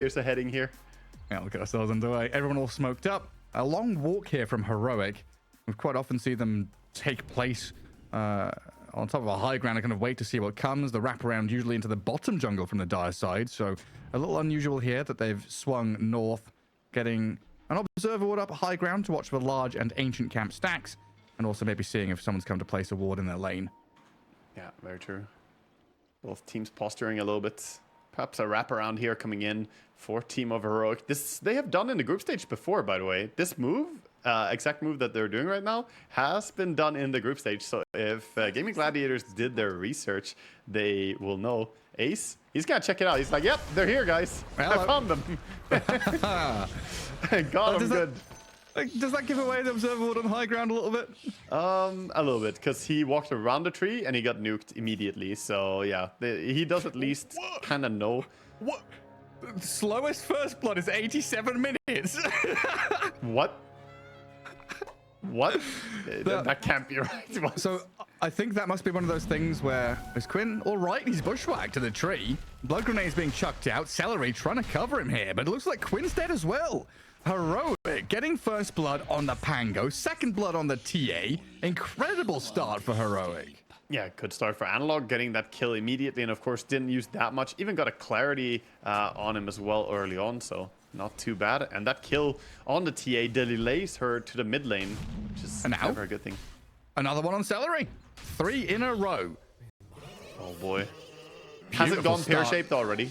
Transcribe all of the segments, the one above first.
Gladiators are heading here. Yeah, look at ourselves underway. Everyone all smoked up. A long walk here from Heroic. We quite often see them take place on top of a high ground and kind of wait to see what comes. The wraparound usually into the bottom jungle from the Dire side. So a little unusual here that they've swung north, getting an observer ward up high ground to watch for large and ancient camp stacks, and also maybe seeing if someone's come to place a ward in their lane. Yeah, very true. Both teams posturing a little bit. Perhaps a wraparound here coming in for Team of Heroic. This they have done in the group stage before, by the way. This move, exact move that they're doing right now, has been done in the group stage. So if Gaimin Gladiators did their research, they will know. Ace, he's gonna check it out. He's like, yep, they're here, guys. Hello. I found them. Got them good. Does that give away the observer ward on high ground a little bit? A little bit, because he walked around the tree and he got nuked immediately. So yeah, he does at least kind of know. What? The slowest first blood is 87 minutes. What? What? That can't be right. So I think that must be one of those things where is Quinn all right? He's bushwhacked to the tree. Blood grenades being chucked out. Celery trying to cover him here, but it looks like Quinn's dead as well. Heroic getting first blood on the Pango, second blood on the TA. Incredible start for Heroic. Yeah, good start for Analog, getting that kill immediately, and of course didn't use that much. Even got a clarity on him as well early on, so not too bad. And that kill on the TA delays her to the mid lane, which is never a good thing. Another one on Celery. 3 in a row. Oh boy. Has it gone pear-shaped already?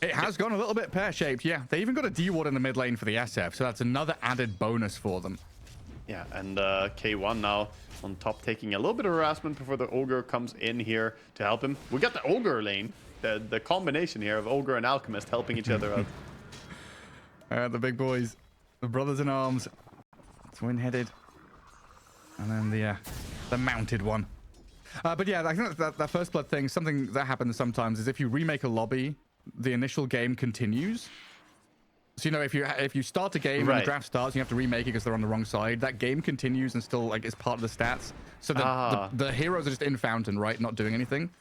It has gone a little bit pear-shaped, yeah. They even got a D-ward in the mid lane for the SF, so that's another added bonus for them. Yeah, and K1 now on top, taking a little bit of harassment before the Ogre comes in here to help him. We got the Ogre lane, the combination here of Ogre and Alchemist helping each other out. The big boys, the brothers in arms, twin-headed, and then the mounted one. But yeah, I think that first blood thing, something that happens sometimes is if you remake a lobby, the initial game continues. So, you know, if you start a game and the draft starts, you have to remake it because they're on the wrong side. That game continues and still like is part of the stats. So the heroes are just in fountain, right? Not doing anything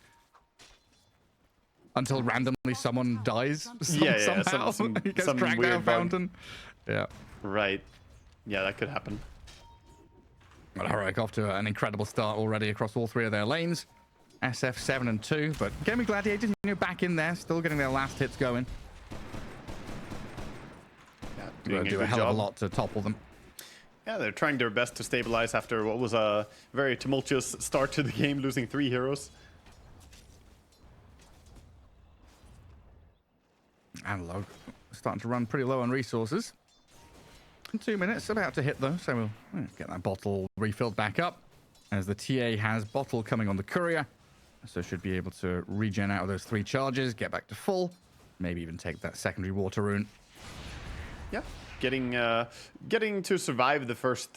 until randomly someone dies. Somehow he gets dragged down fountain. Yeah. Right. Yeah, that could happen. Well, Heroic off to an incredible start already across all 3 of their lanes. SF 7 and 2, but Gaimin Gladiators, you know, back in there, still getting their last hits going. Yeah, do a hell of a lot to topple them. Yeah, they're trying their best to stabilize after what was a very tumultuous start to the game, losing 3 heroes. Analog starting to run pretty low on resources. 2 minutes, about to hit though, so we'll get that bottle refilled back up. As the TA has bottle coming on the courier, so should be able to regen out of those 3 charges, get back to full, maybe even take that secondary water rune. Yeah, getting to survive the first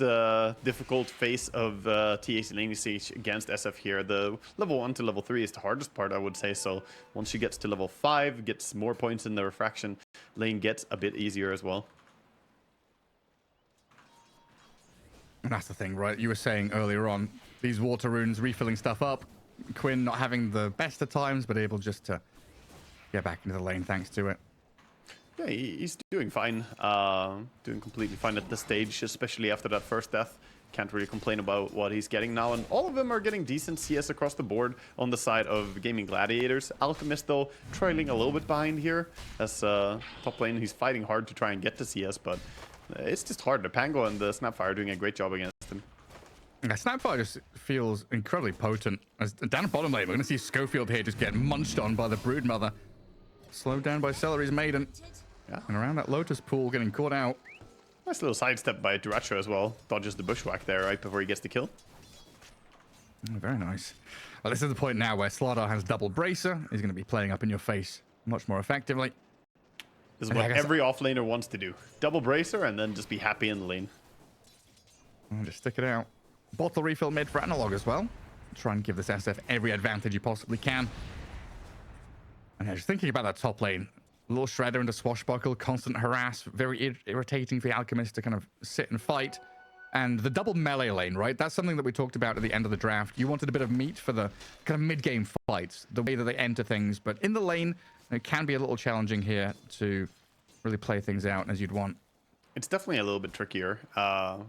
difficult phase of TA's laning stage against SF here. The level 1 to level 3 is the hardest part, I would say. So once she gets to level 5, gets more points in the refraction, lane gets a bit easier as well. And that's the thing, right? You were saying earlier on, these water runes refilling stuff up. Quinn not having the best of times, but able just to get back into the lane thanks to it. Yeah, he's doing fine. Doing completely fine at this stage, especially after that first death. Can't really complain about what he's getting now. And all of them are getting decent CS across the board on the side of Gaimin Gladiators. Alchemist, though, trailing a little bit behind here. As top lane, he's fighting hard to try and get to CS, but it's just hard. The Pango and the Snapfire are doing a great job against him. Yeah, Snapfire just feels incredibly potent. As down at bottom lane, we're going to see Schofield here just get munched on by the Broodmother. Slowed down by Celery's Maiden. Yeah. And around that Lotus pool, getting caught out. Nice little sidestep by Duracho as well. Dodges the bushwhack there right before he gets the kill. Oh, very nice. Well, this is the point now where Slardar has double bracer. He's going to be playing up in your face much more effectively. This is what every offlaner wants to do. Double bracer and then just be happy in the lane. And just stick it out. Bottle refill mid for Analog as well. Try and give this SF every advantage you possibly can. And yeah, just thinking about that top lane. A little Shredder into Swashbuckle, constant harass, very irritating for the Alchemist to kind of sit and fight. And the double melee lane, right? That's something that we talked about at the end of the draft. You wanted a bit of meat for the kind of mid-game fights, the way that they enter things. But in the lane, it can be a little challenging here to really play things out as you'd want. It's definitely a little bit trickier.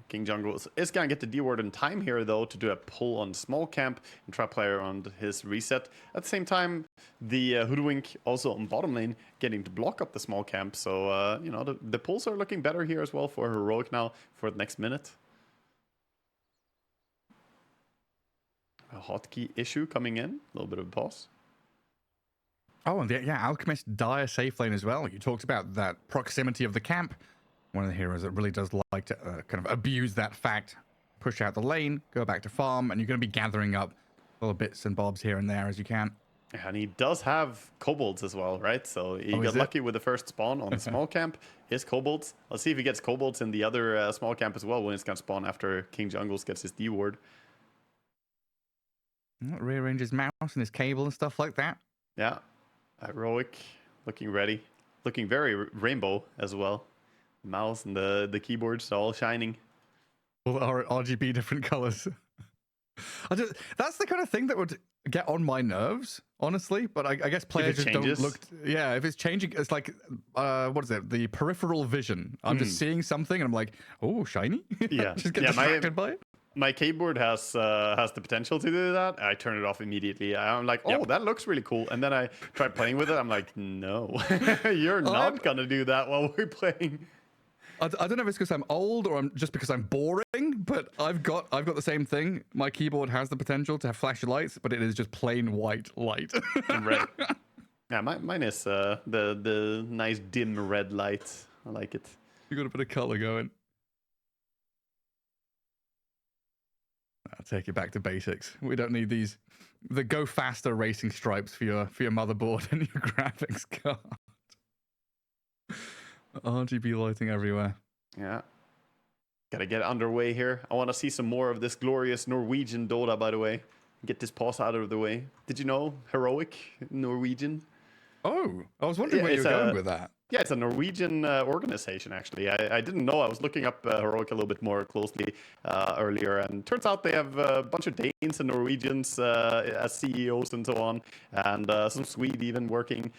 King Jungle is going to get the D-ward in time here, though, to do a pull on small camp and try to play around his reset. At the same time, the Hoodwink also on bottom lane getting to block up the small camp. So, you know, the pulls are looking better here as well for Heroic now for the next minute. A hotkey issue coming in. A little bit of a pause. Oh, and Alchemist dire safe lane as well. You talked about that proximity of the camp. One of the heroes that really does like to kind of abuse that fact. Push out the lane, go back to farm, and you're going to be gathering up little bits and bobs here and there as you can. And he does have kobolds as well, right? So he got lucky with the first spawn on the small camp. Is kobolds. Let's see if he gets kobolds in the other small camp as well when it's going to spawn after King Jungles gets his D-ward. Rearranges mouse and his cable and stuff like that. Yeah. Heroic looking ready. Looking very rainbow as well. The mouse and the keyboards are all shining. All RGB different colors. That's the kind of thing that would get on my nerves, honestly. But I guess players just don't look. Yeah, if it's changing, it's like what is it? The peripheral vision. I'm just seeing something and I'm like, oh, shiny. Yeah, just get distracted by it. My keyboard has the potential to do that. I turn it off immediately. I'm like, oh, that looks really cool. And then I try playing with it. I'm like, no, you're not gonna do that while we're playing. I don't know if it's because I'm old or just because I'm boring, but I've got the same thing. My keyboard has the potential to have flashy lights, but it is just plain white light. Red. Yeah, mine is the nice dim red light. I like it. You got a bit of color going. I'll take it back to basics. We don't need the go faster racing stripes for your motherboard and your graphics card. RGB lighting everywhere. Yeah. Gotta get underway here. I want to see some more of this glorious Norwegian Dota, by the way. Get this pause out of the way. Did you know Heroic Norwegian? Oh, I was wondering where you were going with that. Yeah, it's a Norwegian organization, actually. I didn't know. I was looking up Heroic a little bit more closely earlier, and turns out they have a bunch of Danes and Norwegians as CEOs and so on, and some Swede even working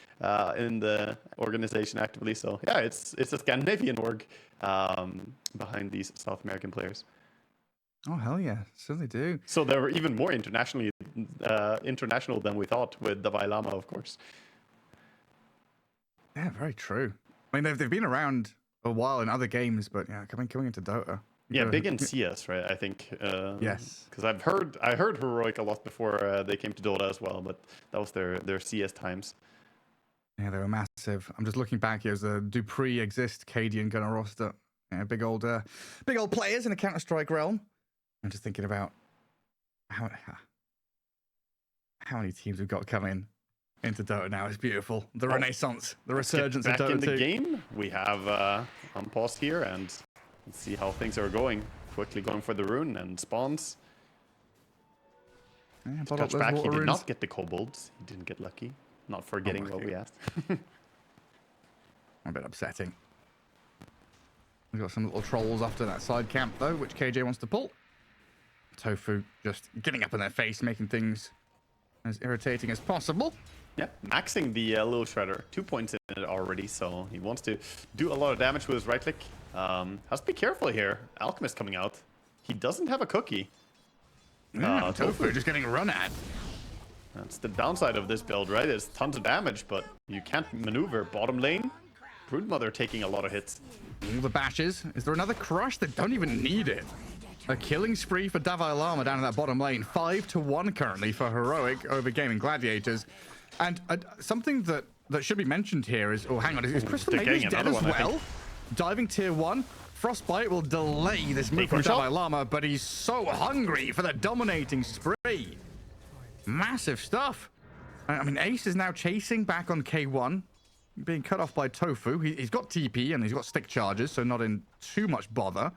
in the organization actively. So yeah, it's a Scandinavian org behind these South American players. Oh hell yeah, so they do. So they're even more international than we thought with Dalai Lama, of course. Yeah, very true. I mean, they've been around a while in other games, but yeah, coming into Dota. Yeah, big in CS, right? I think. Yes. Because I heard Heroic a lot before they came to Dota as well, but that was their CS times. Yeah, they were massive. I'm just looking back here as a Dupree Exist, Cadian Gunner roster. Yeah, big old players in the Counter-Strike realm. I'm just thinking about how many teams we've got coming into Dota now. It's beautiful. The renaissance, the resurgence of Dota 2. Back in the game, we have unpaused here, and let's see how things are going. Quickly going for the rune and spawns. Yeah, touch back, he did not get the kobolds. He didn't get lucky. Not forgetting what we asked. A bit upsetting. We've got some little trolls after that side camp, though, which KJ wants to pull. Tofu just getting up in their face, making things as irritating as possible. Yeah, maxing the little shredder. 2 points in it already, so he wants to do a lot of damage with his right click. Has to be careful here. Alchemist coming out. He doesn't have a cookie. Tofu just getting run at. That's the downside of this build, right? There's tons of damage, but you can't maneuver. Bottom lane, Broodmother taking a lot of hits. All the bashes. Is there another crush? They don't even need it. A killing spree for Dalai Lama down in that bottom lane. 5-1 currently for Heroic over Gaimin Gladiators. And something that should be mentioned here is... Oh, hang on. Is Crystal Magus dead as well? Diving tier 1. Frostbite will delay this move from Dalai Lama, but he's so hungry for the dominating spree. Massive stuff. I mean, Ace is now chasing back on K1. Being cut off by Tofu. He's got TP and he's got stick charges, so not in too much bother.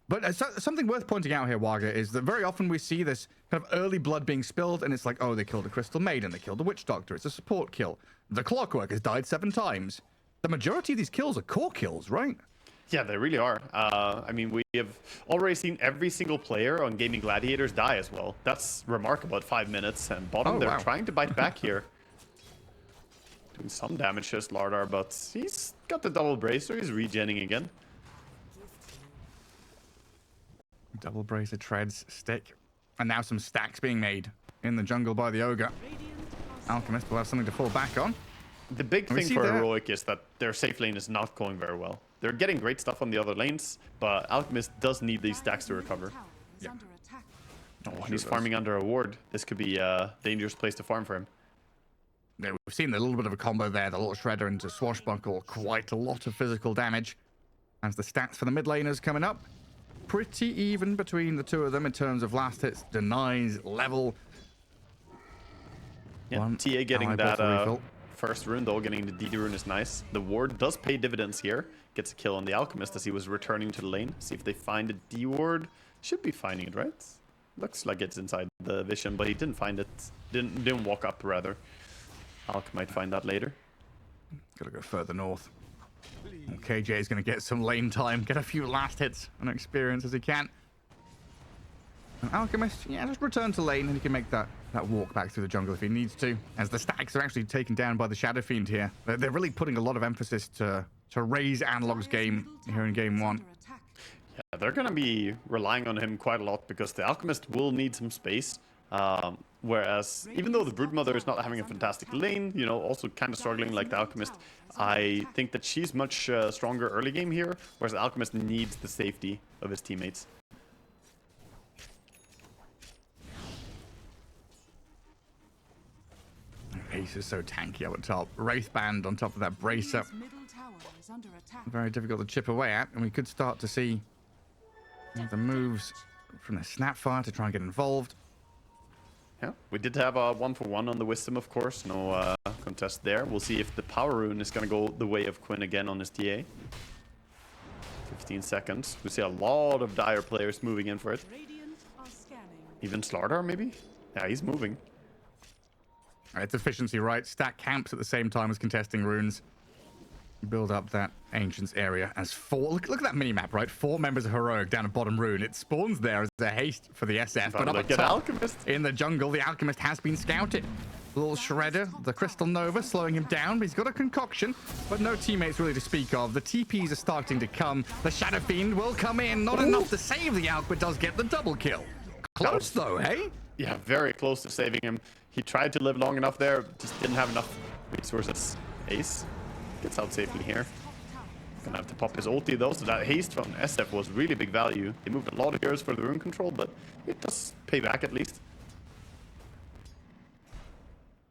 But something worth pointing out here, Waga, is that very often we see this kind of early blood being spilled, and it's like, oh, they killed a Crystal Maiden, they killed a Witch Doctor, it's a support kill. The Clockwork has died 7 times. The majority of these kills are core kills, right? Yeah, they really are. I mean, we have already seen every single player on Gaimin Gladiators die as well. That's remarkable at 5 minutes, and bottom, they're trying to bite back here. Doing some damage to Slardar, but he's got the double bracer. He's regenning again. Double bracer treads stick. And now some stacks being made in the jungle by the Ogre. Alchemist will have something to fall back on. The big thing for Heroic is that their safe lane is not going very well. They're getting great stuff on the other lanes, but Alchemist does need these stacks to recover. Yeah. Oh, and he's farming under a ward. This could be a dangerous place to farm for him. Yeah, we've seen a little bit of a combo there. The little shredder into Swashbuckle. Quite a lot of physical damage. As the stats for the mid laners coming up. Pretty even between the two of them in terms of last hits, denies, level. Yeah, TA getting that first rune though, getting the DD rune is nice. The ward does pay dividends here. Gets a kill on the Alchemist as he was returning to the lane. See if they find a D ward. Should be finding it, right? Looks like it's inside the vision, but he didn't find it. Didn't walk up, rather. Alch might find that later. Gotta go further north. KJ is going to get some lane time, get a few last hits and experience as he can. And Alchemist, yeah, just return to lane and he can make that walk back through the jungle if he needs to. As the stacks are actually taken down by the Shadow Fiend here. They're really putting a lot of emphasis to raise Analog's game here in game one. Yeah, they're going to be relying on him quite a lot because the Alchemist will need some space. Whereas, even though the Broodmother is not having a fantastic lane, you know, also kind of struggling like the Alchemist, I think that she's much stronger early game here, whereas the Alchemist needs the safety of his teammates. Ace is so tanky up at top. Wraithband on top of that bracer. Very difficult to chip away at, and we could start to see the moves from the Snapfire to try and get involved. Yeah, we did have a 1-for-1 on the Wisdom, of course. No contest there. We'll see if the Power Rune is going to go the way of Quinn again on his TA. 15 seconds. We see a lot of Dire players moving in for it. Even Slardar, maybe? Yeah, he's moving. It's efficiency, right? Stack camps at the same time as contesting runes. Build up that Ancients area as four. Look at that mini-map, right? 4 members of Heroic down at bottom rune. It spawns there as a haste for the SF. But up at top, Alchemist in the jungle, the Alchemist has been scouted. Little Shredder, the Crystal Nova, slowing him down. But he's got a concoction, but no teammates really to speak of. The TPs are starting to come. The Shadow Fiend will come in. Not enough to save the Alch, but does get the double kill. Close though, hey? Yeah, very close to saving him. He tried to live long enough there, just didn't have enough resources. Ace gets out safely here. Gonna have to pop his ulti though, so that haste from SF was really big value. They moved a lot of heroes for the rune control, but it does pay back at least.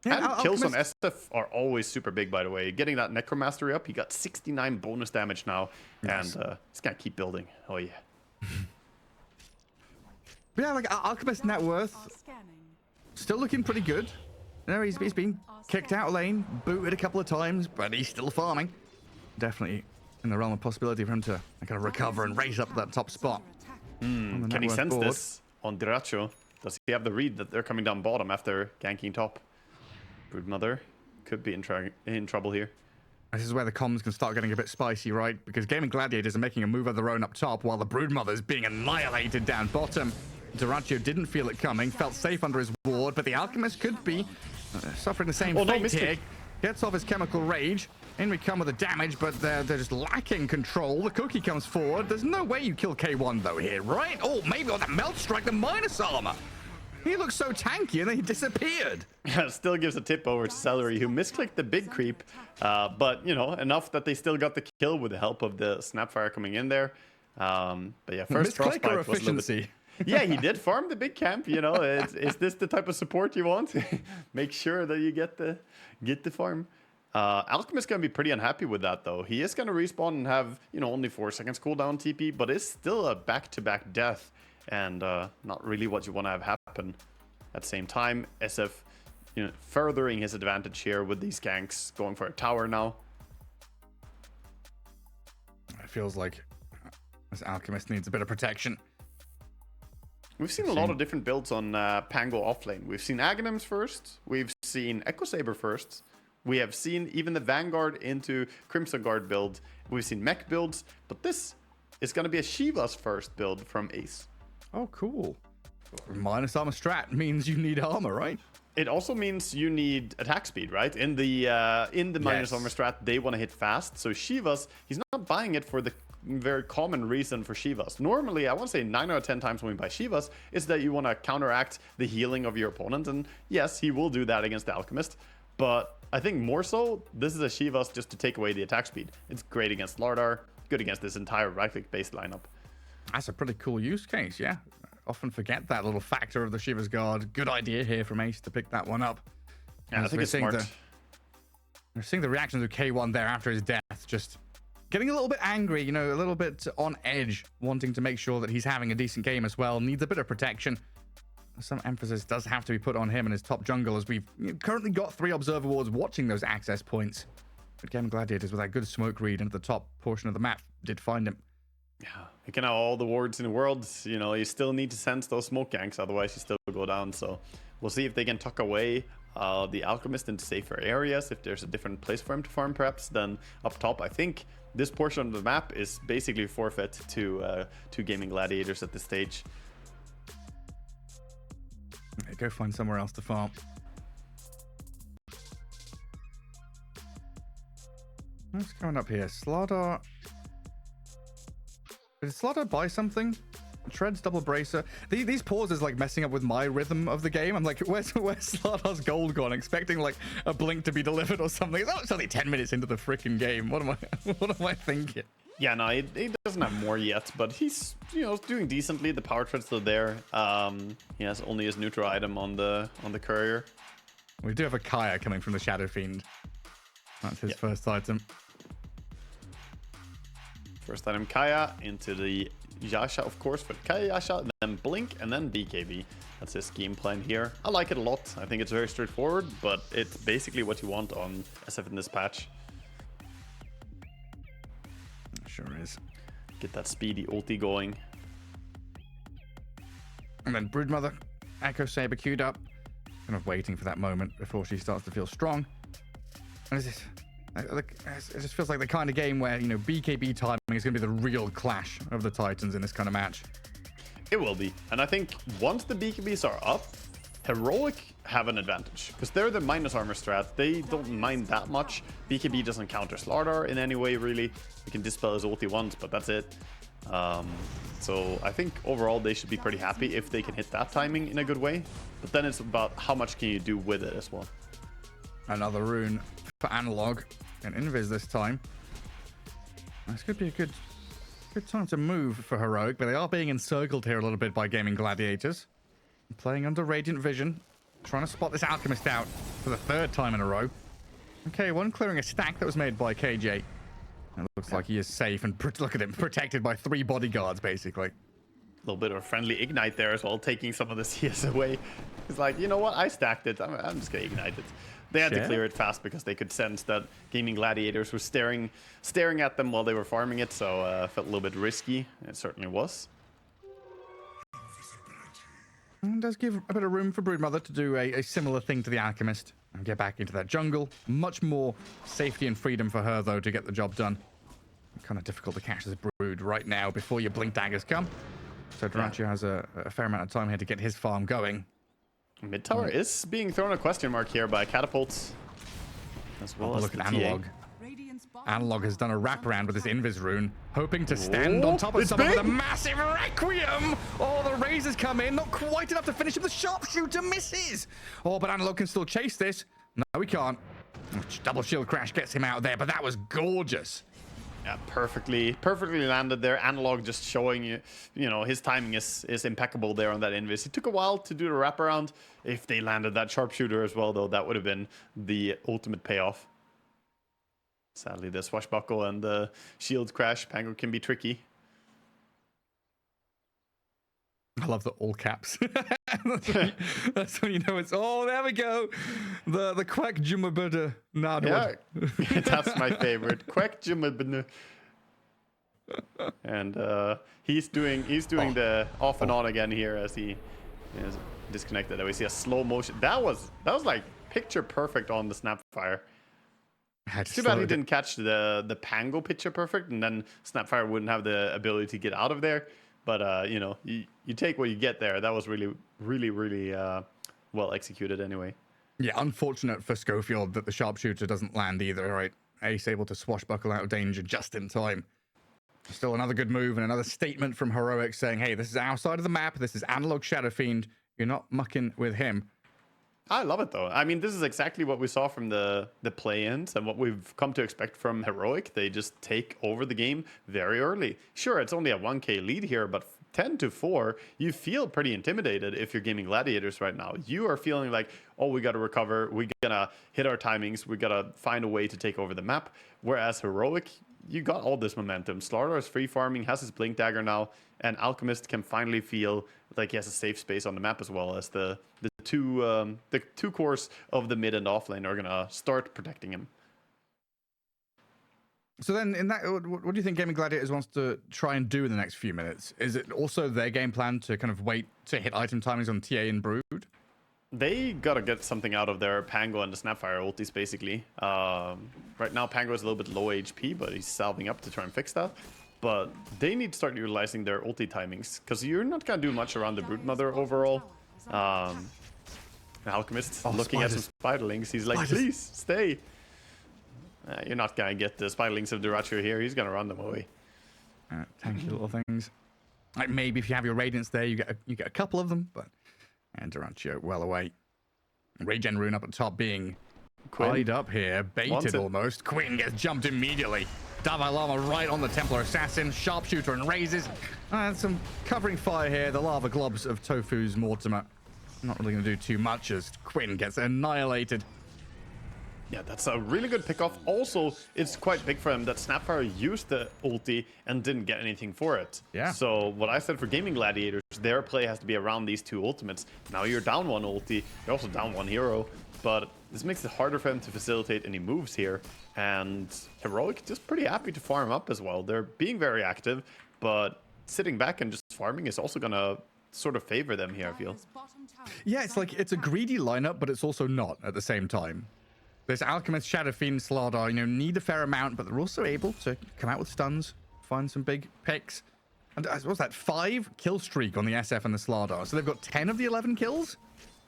Yeah, and kills on SF are always super big, by the way. Getting that Necromastery up, he got 69 bonus damage now, nice. And he's gonna keep building. Oh yeah. Yeah, like Alchemist net worth still looking pretty good. You know, he's been kicked out of lane, booted a couple of times, but he's still farming. Definitely in the realm of possibility for him to kind of recover and raise up that top spot. Can he sense this on Diracho? Does he have the read that they're coming down bottom after ganking top? Broodmother could be in trouble here. This is where the comms can start getting a bit spicy, right? Because Gaimin Gladiators are making a move of their own up top while the Broodmother's being annihilated down bottom. Diracho didn't feel it coming, felt safe under his ward, but the Alchemist could be suffering the same fate here. Gets off his chemical rage. In we come with the damage, but they're just lacking control. The cookie comes forward. There's no way you kill K1 though here, right? Oh, maybe on that melt strike, the minus armor. He looks so tanky and then he disappeared. Still gives a tip over to Celery, who misclicked the big creep, but you know, enough that they still got the kill with the help of the Snapfire coming in there. But yeah, first Frostbite was efficiency. Yeah, he did farm the big camp. You know, is this the type of support you want? Make sure that you get the farm. Alchemist gonna be pretty unhappy with that though. He is gonna respawn and have, you know, only 4 seconds cooldown TP, but it's still a back-to-back death, and not really what you want to have happen. At the same time, SF, you know, furthering his advantage here with these ganks, going for a tower now. It feels like this Alchemist needs a bit of protection. We've seen a lot of different builds on Pango offlane. We've seen Aghanims first. We've seen Echo Saber first. We have seen even the Vanguard into Crimson Guard build. We've seen mech builds, but this is going to be a Shiva's first build from Ace. Oh, cool. Minus armor strat means you need armor, right? It also means you need attack speed, right? In the minus armor strat, they want to hit fast. So Shivas, he's not buying it for the very common reason for Shivas. Normally, I want to say 9 out of 10 times when we buy Shivas, is that you want to counteract the healing of your opponent. And yes, he will do that against the Alchemist. But I think more so, this is a Shivas just to take away the attack speed. It's great against Lardar, good against this entire right-click based lineup. That's a pretty cool use case, yeah. Often forget that little factor of the Shiva's Guard. Good idea here from Ace to pick that one up. Yeah, I think it's smart. We're seeing the reactions of K1 there after his death, just getting a little bit angry, you know, a little bit on edge, wanting to make sure that he's having a decent game as well, needs a bit of protection. Some emphasis does have to be put on him and his top jungle, as we've currently got 3 observer wards watching those access points. But Gaimin Gladiators, with that good smoke read into the top portion of the map, did find him. Yeah, you can have all the wards in the world. You know, you still need to sense those smoke ganks, otherwise you still go down. So we'll see if they can tuck away the Alchemist into safer areas, if there's a different place for him to farm perhaps than up top. I think this portion of the map is basically forfeit to Gaimin Gladiators at this stage. Okay, go find somewhere else to farm. What's going up here? Slardar. Did Slardar buy something? Treads, double bracer. These pauses like messing up with my rhythm of the game. I'm like, where's Slardar's gold gone? Expecting like a blink to be delivered or something. Oh, it's only 10 minutes into the freaking game. What am I thinking? Yeah, no, he doesn't have more yet, but he's, you know, doing decently. The power tread's still there. He has only his neutral item on the courier. We do have a Kaya coming from the Shadow Fiend. That's his first item. First item Kaya into the Yasha, of course, for Kaya Yasha, then Blink, and then BKB. That's his game plan here. I like it a lot. I think it's very straightforward, but it's basically what you want on SF in this patch. Sure is. Get that speedy ulti going. And then Broodmother, Echo Saber queued up. Kind of waiting for that moment before she starts to feel strong. And it just feels like the kind of game where, you know, BKB timing is going to be the real clash of the Titans in this kind of match. It will be. And I think once the BKBs are up, Heroic have an advantage. Because they're the minus armor strat. They don't mind that much. BKB doesn't counter Slardar in any way, really. You can dispel his ulti once, but that's it. So I think overall they should be pretty happy if they can hit that timing in a good way. But then it's about how much can you do with it as well. Another rune for Analog and Invis this time. This could be a good time to move for Heroic, but they are being encircled here a little bit by Gaimin Gladiators. Playing under Radiant Vision, trying to spot this Alchemist out for the 3rd time in a row. Okay, one clearing a stack that was made by KJ. It looks like he is safe, and look at him, protected by 3 bodyguards, basically. A little bit of a friendly ignite there as well, taking some of the CS away. He's like, you know what, I stacked it, I'm just gonna ignite it. They had to clear it fast because they could sense that Gaimin Gladiators were staring at them while they were farming it, so felt a little bit risky. It certainly was. And does give a bit of room for Broodmother to do a similar thing to the Alchemist and get back into that jungle. Much more safety and freedom for her, though, to get the job done. Kind of difficult to catch this Brood right now before your Blink Daggers come. So Durancio has a fair amount of time here to get his farm going. Mid tower is being thrown a question mark here by catapults, as well as look the at Analog. Analog has done a wraparound with his Invis rune, hoping to stand on top of someone with a massive Requiem. Oh, the Razors come in, not quite enough to finish him. The Sharpshooter misses. Oh, but Analog can still chase this. No, he can't. Double shield crash gets him out there, but that was gorgeous. Yeah, perfectly landed there. Analog just showing you, his timing is impeccable there on that Invis. It took a while to do the wraparound. If they landed that sharpshooter as well, though, that would have been the ultimate payoff. Sadly, the swashbuckle and the shield crash, Pango can be tricky. I love the all caps. That's when you know it's, oh, there we go. The Quack Jumabada Nadwad. Yeah, that's my favorite. Quack Jumabada. And he's doing the off and on again here as he is disconnected. We see a slow motion. That was like picture perfect on the Snapfire. Too bad he didn't catch the Pango picture perfect, and then Snapfire wouldn't have the ability to get out of there. But you take what you get there. That was really well executed anyway. Yeah, unfortunate for Schofield that the sharpshooter doesn't land either, right? Ace able to swashbuckle out of danger just in time. Still another good move and another statement from Heroic saying, hey, this is our side of the map. This is Analog Shadow Fiend. You're not mucking with him. I love it, though. I mean, this is exactly what we saw from the play-ins and what we've come to expect from Heroic. They just take over the game very early. Sure, it's only a 1k lead here, but 10-4, you feel pretty intimidated if you're Gaimin Gladiators right now. You are feeling like, oh, we got to recover. We got to hit our timings. We got to find a way to take over the map. Whereas Heroic, you got all this momentum. Slardar is free farming, has his Blink Dagger now, and Alchemist can finally feel like he has a safe space on the map, as well as the two cores of the mid and off lane are gonna start protecting him. So then, in that, what do you think Gaimin Gladiators wants to try and do in the next few minutes? Is it also their game plan to kind of wait to hit item timings on TA and Brood? They gotta get something out of their Pango and the Snapfire ultis, basically. Right now, Pango is a little bit low HP, but he's salving up to try and fix that. But they need to start utilizing their ulti timings, because you're not gonna do much around the Broodmother overall. Alchemist looking at some Spiderlings. He's like, please, stay. You're not gonna get the Spiderlings of Duracho here. He's gonna run them away. Tanky little things. Like maybe if you have your Radiance there, you get a couple of them, but and Duracho well away. Regen Rune up at top being tied up here, baited almost. Quinn gets jumped immediately. Dalai Lama right on the Templar Assassin, sharpshooter and raises. And some covering fire here. The lava globs of Tofu's Mortimer. Not really going to do too much as Quinn gets annihilated. Yeah, that's a really good pickoff. Also, it's quite big for him that Snapfire used the ulti and didn't get anything for it. Yeah. So what I said for Gaimin Gladiators, their play has to be around these two ultimates. Now you're down one ulti, you're also down one hero, but this makes it harder for him to facilitate any moves here. And Heroic just pretty happy to farm up as well. They're being very active, but sitting back and just farming is also going to sort of favor them here, I feel. Yeah, it's like it's a greedy lineup, but it's also not at the same time. There's Alchemist, Shadow Fiend, Slardar, need a fair amount, but they're also able to come out with stuns, find some big picks. And what's that, 5 kill streak on the SF and the Slardar. So they've got 10 of the 11 kills?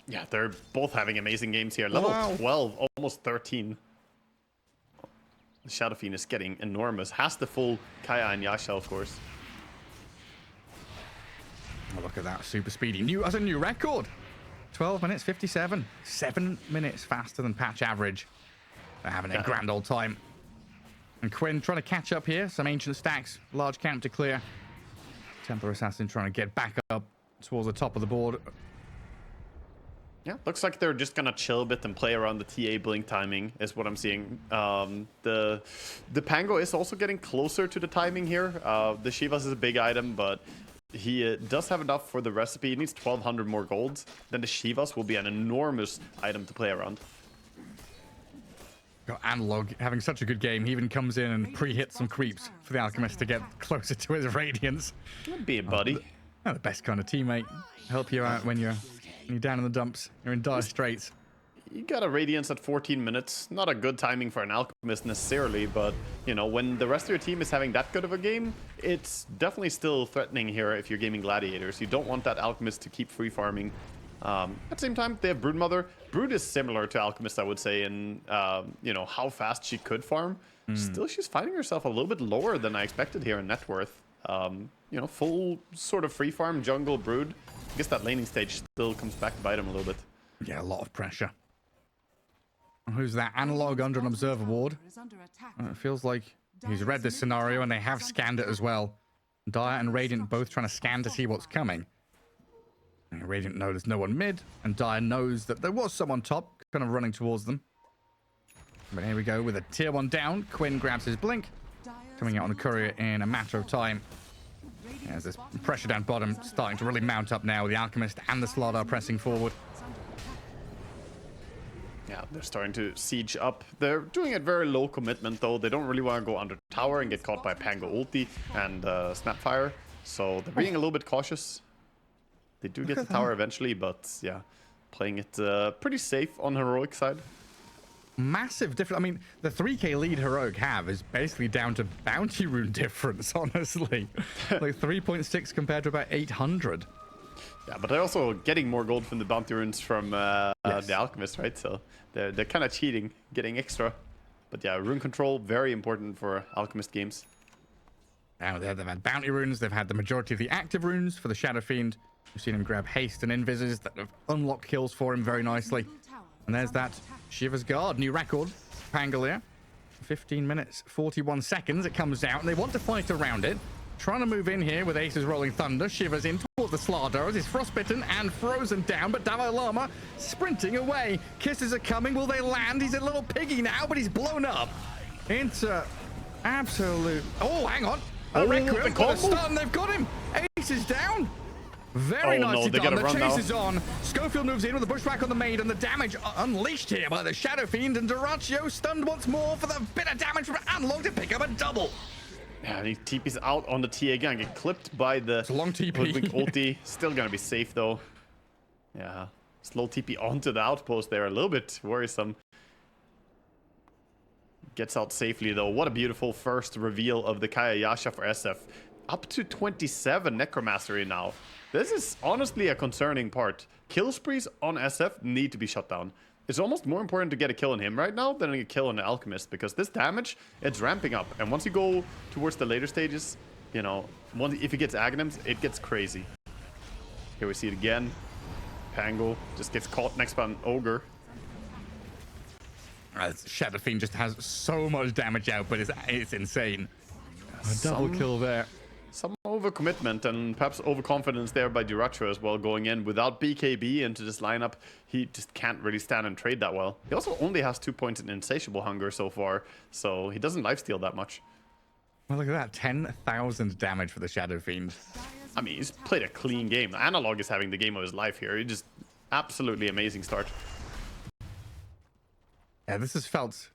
Yeah, they're both having amazing games here. Level 12, almost 13. The Shadow Fiend is getting enormous. Has the full Kaya and Yasha, of course. Oh, look at that, super speedy. That's a new record. 12 minutes 57. 7 minutes faster than patch average. They're having a grand old time. And Quinn trying to catch up here. Some ancient stacks. Large camp to clear. Templar Assassin trying to get back up towards the top of the board. Yeah, looks like they're just gonna chill a bit and play around the TA blink timing is what I'm seeing. The Pango is also getting closer to the timing here. The Shivas is a big item, but he does have enough for the recipe. He needs 1,200 more golds. Then the Shivas will be an enormous item to play around. Got Analog having such a good game. He even comes in and pre-hits some creeps for the Alchemist to get closer to his Radiance. Be a buddy. The best kind of teammate. Help you out when you're down in the dumps. You're in dire straits. You got a Radiance at 14 minutes. Not a good timing for an Alchemist necessarily, but, when the rest of your team is having that good of a game, it's definitely still threatening here if you're Gaimin Gladiators. You don't want that Alchemist to keep free farming. At the same time, they have Broodmother. Brood is similar to Alchemist, I would say, in, how fast she could farm. Still, she's finding herself a little bit lower than I expected here in net worth. Full sort of free farm jungle Brood. I guess that laning stage still comes back to bite him a little bit. Yeah, a lot of pressure. Who's that? Analog under an observer ward. It feels like he's read this scenario and they have scanned it as well. Dire and Radiant both trying to scan to see what's coming. And Radiant knows there's no one mid, and Dire knows that there was someone top, kind of running towards them. But here we go with a tier 1 down. Quinn grabs his blink, coming out on the courier in a matter of time. There's this pressure down bottom starting to really mount up now with the Alchemist and the Slardar pressing forward. Yeah, they're starting to siege up. They're doing it very low commitment, though. They don't really want to go under tower and get caught by Pango ulti and Snapfire. So they're being a little bit cautious. They do get the tower eventually, but yeah, playing it pretty safe on Heroic side. Massive difference. I mean, the 3k lead Heroic have is basically down to bounty rune difference, honestly. Like 3.6 compared to about 800. Yeah, but they're also getting more gold from the bounty runes from Yes. the Alchemist, right? So they're kind of cheating, getting extra. But yeah, rune control, very important for Alchemist games. Now they've had bounty runes, they've had the majority of the active runes for the Shadow Fiend. We've seen him grab haste and invises that have unlocked kills for him very nicely. And there's that Shiva's Guard, new record, Pangolier. 15 minutes, 41 seconds, it comes out, and they want to fight around it. Trying to move in here with Ace's Rolling Thunder. Shivers in towards the Slardar as he's frostbitten and frozen down, but Dalai Lama sprinting away. Kisses are coming, will they land? He's a little piggy now, but he's blown up into absolute... Oh, hang on. Requiem got a stun, they've got him. Ace is down. Very nicely done. The chase is on. Schofield moves in with the pushback on the maid, and the damage unleashed here by the Shadow Fiend, and Duraccio stunned once more for the bit of damage from Analog to pick up a double. Yeah, he TP's out on the TA again, get clipped by the It's a long TP. ulti. Still gonna be safe though. Yeah, slow TP onto the outpost there, a little bit worrisome. Gets out safely though. What a beautiful first reveal of the Kaya Yasha for SF. Up to 27 Necromastery now. This is honestly a concerning part. Kill sprees on SF need to be shut down. It's almost more important to get a kill on him right now than a kill on the Alchemist, because this damage, it's ramping up. And once you go towards the later stages, you know, if he gets Aghanims, it gets crazy. Here we see it again. Pango just gets caught next by an Ogre. Shadow Fiend just has so much damage out, but it's insane. A double kill there. Some overcommitment and perhaps overconfidence there by Duracho as well, going in without BKB into this lineup. He just can't really stand and trade that well. He also only has 2 points in Insatiable Hunger so far, so he doesn't lifesteal that much. Well, look at that. 10,000 damage for the Shadow Fiend. I mean, he's played a clean game. Analog is having the game of his life here. He just absolutely amazing start. Yeah, this has felt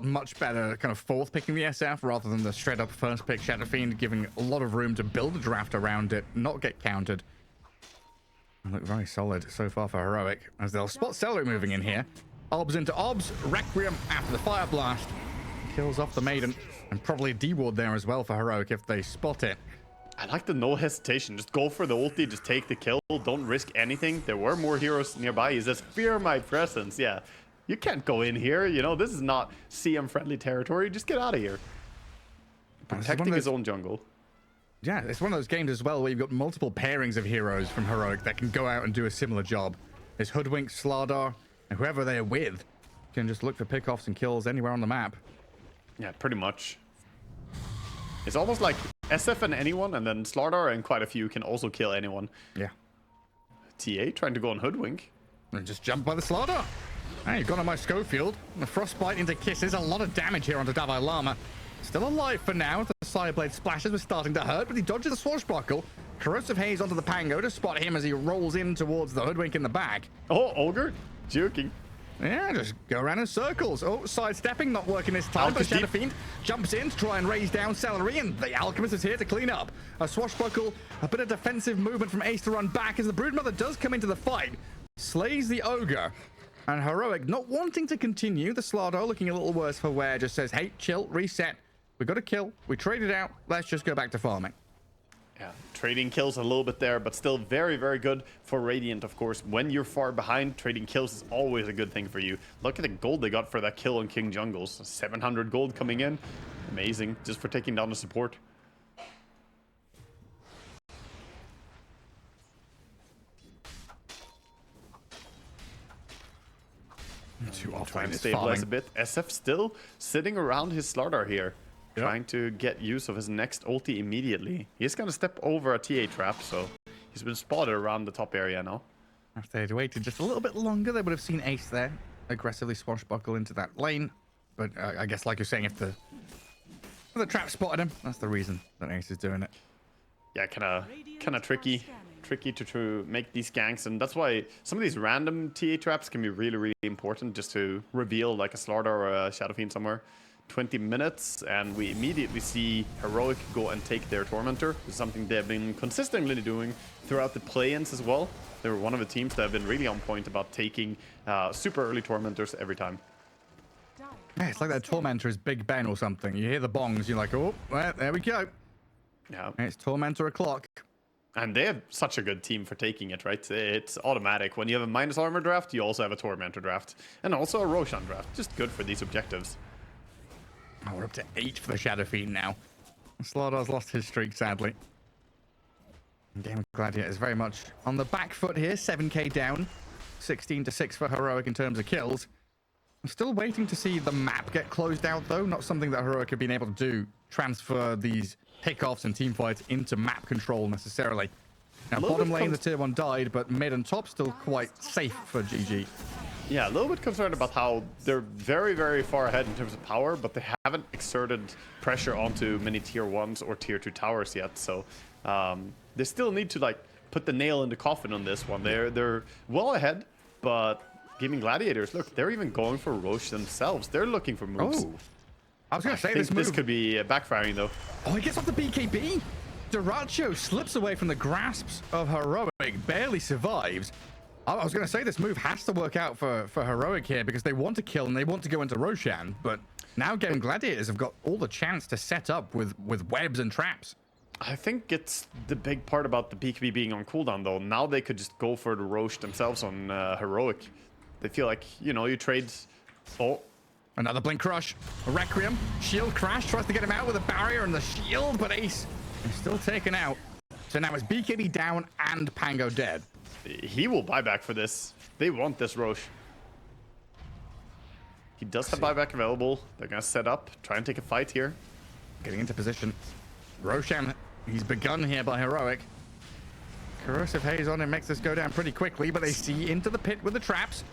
much better, kind of fourth picking the SF rather than the straight up first pick Shadow Fiend, giving a lot of room to build a draft around it, not get countered. And look very solid so far for Heroic, as they'll spot Celery moving in here. Obs into Obs, Requiem after the Fire Blast. Kills off the Maiden, and probably D-Ward there as well for Heroic if they spot it. I like the no hesitation. Just go for the ulti, just take the kill, don't risk anything. There were more heroes nearby. He says, fear my presence. Yeah. You can't go in here, you know, this is not CM-friendly territory. Just get out of here. Protecting his own jungle. Yeah, it's one of those games as well where you've got multiple pairings of heroes from Heroic that can go out and do a similar job. There's Hoodwink, Slardar, and whoever they're with can just look for pickoffs and kills anywhere on the map. Yeah, pretty much. It's almost like SF and anyone, and then Slardar and quite a few can also kill anyone. Yeah. TA trying to go on Hoodwink. And just jump by the Slardar. Hey, got on my Schofield. The Frostbite into Kisses. A lot of damage here onto Dalai Lama. Still alive for now. The Sireblade splashes were starting to hurt, but he dodges the Swashbuckle. Corrosive Haze onto the Pango to spot him as he rolls in towards the Hoodwink in the back. Oh, Ogre. Juking. Yeah, just go around in circles. Oh, sidestepping, not working this time. But Shadow Fiend jumps in to try and raise down Celery, and the Alchemist is here to clean up. A Swashbuckle, a bit of defensive movement from Ace to run back as the Broodmother does come into the fight. Slays the Ogre. And Heroic not wanting to continue. The Slardar looking a little worse for wear, just says, hey, chill, reset. We got a kill. We traded out. Let's just go back to farming. Yeah, trading kills a little bit there, but still very, very good for Radiant, of course. When you're far behind, trading kills is always a good thing for you. Look at the gold they got for that kill on King Jungles. 700 gold coming in. Amazing, just for taking down the support. Too often Trying to stabilize a bit. SF still sitting around his Slardar here. Yep. Trying to get use of his next ulti immediately. He's going to step over a TA trap, so he's been spotted around the top area now. If they'd waited just a little bit longer, they would have seen Ace there. Aggressively swashbuckle into that lane. But I guess, like you're saying, if the trap spotted him, that's the reason that Ace is doing it. Yeah, kind of tricky to make these ganks, and that's why some of these random TA traps can be really, really important, just to reveal like a Slardar or a Shadow Fiend somewhere. 20 minutes, and we immediately see Heroic go and take their Tormentor. It's something they've been consistently doing throughout the play-ins as well. They were one of the teams that have been really on point about taking super early Tormentors every time. Yeah, it's like that Tormentor is Big Ben or something. You hear the bongs, you're like, oh, well, there we go. Yeah. It's Tormentor o'clock. And they have such a good team for taking it, right? It's automatic. When you have a minus armor draft, you also have a Tormentor draft. And also a Roshan draft. Just good for these objectives. Oh, we're up to 8 for the Shadow Fiend now. Slardar's lost his streak, sadly. Gaimin Gladiators very much on the back foot here. 7k down. 16-6 for Heroic in terms of kills. I'm still waiting to see the map get closed out, though. Not something that Heroic have been able to do. Transfer these pickoffs and team fights into map control necessarily. Now, bottom lane, the tier 1 died, but mid and top still quite safe for GG. Yeah, a little bit concerned about how they're very, very far ahead in terms of power, but they haven't exerted pressure onto many tier 1s or tier 2 towers yet. So they still need to like put the nail in the coffin on this one. They're well ahead, but Gaimin Gladiators, look, they're even going for Roche themselves. They're looking for moves. Oh, I was going to say this could be backfiring though. Oh, he gets off the BKB. Duracho slips away from the grasps of Heroic, barely survives. I was going to say this move has to work out for Heroic here because they want to kill and they want to go into Roshan, but now Gaimin Gladiators have got all the chance to set up with webs and traps. I think it's the big part about the BKB being on cooldown though. Now they could just go for the Roche themselves on Heroic. They feel like, you know, you trade... Oh. Another Blink Crush. A Requiem. Shield Crash tries to get him out with a barrier and the shield, but Ace is still taken out. So now it's BKB down and Pango dead. He will buyback for this. They want this Roche. He does have buyback available. They're going to set up, try and take a fight here. Getting into position. Roshan, he's begun here by Heroic. Corrosive Haze on him makes this go down pretty quickly, but they see into the pit with the traps.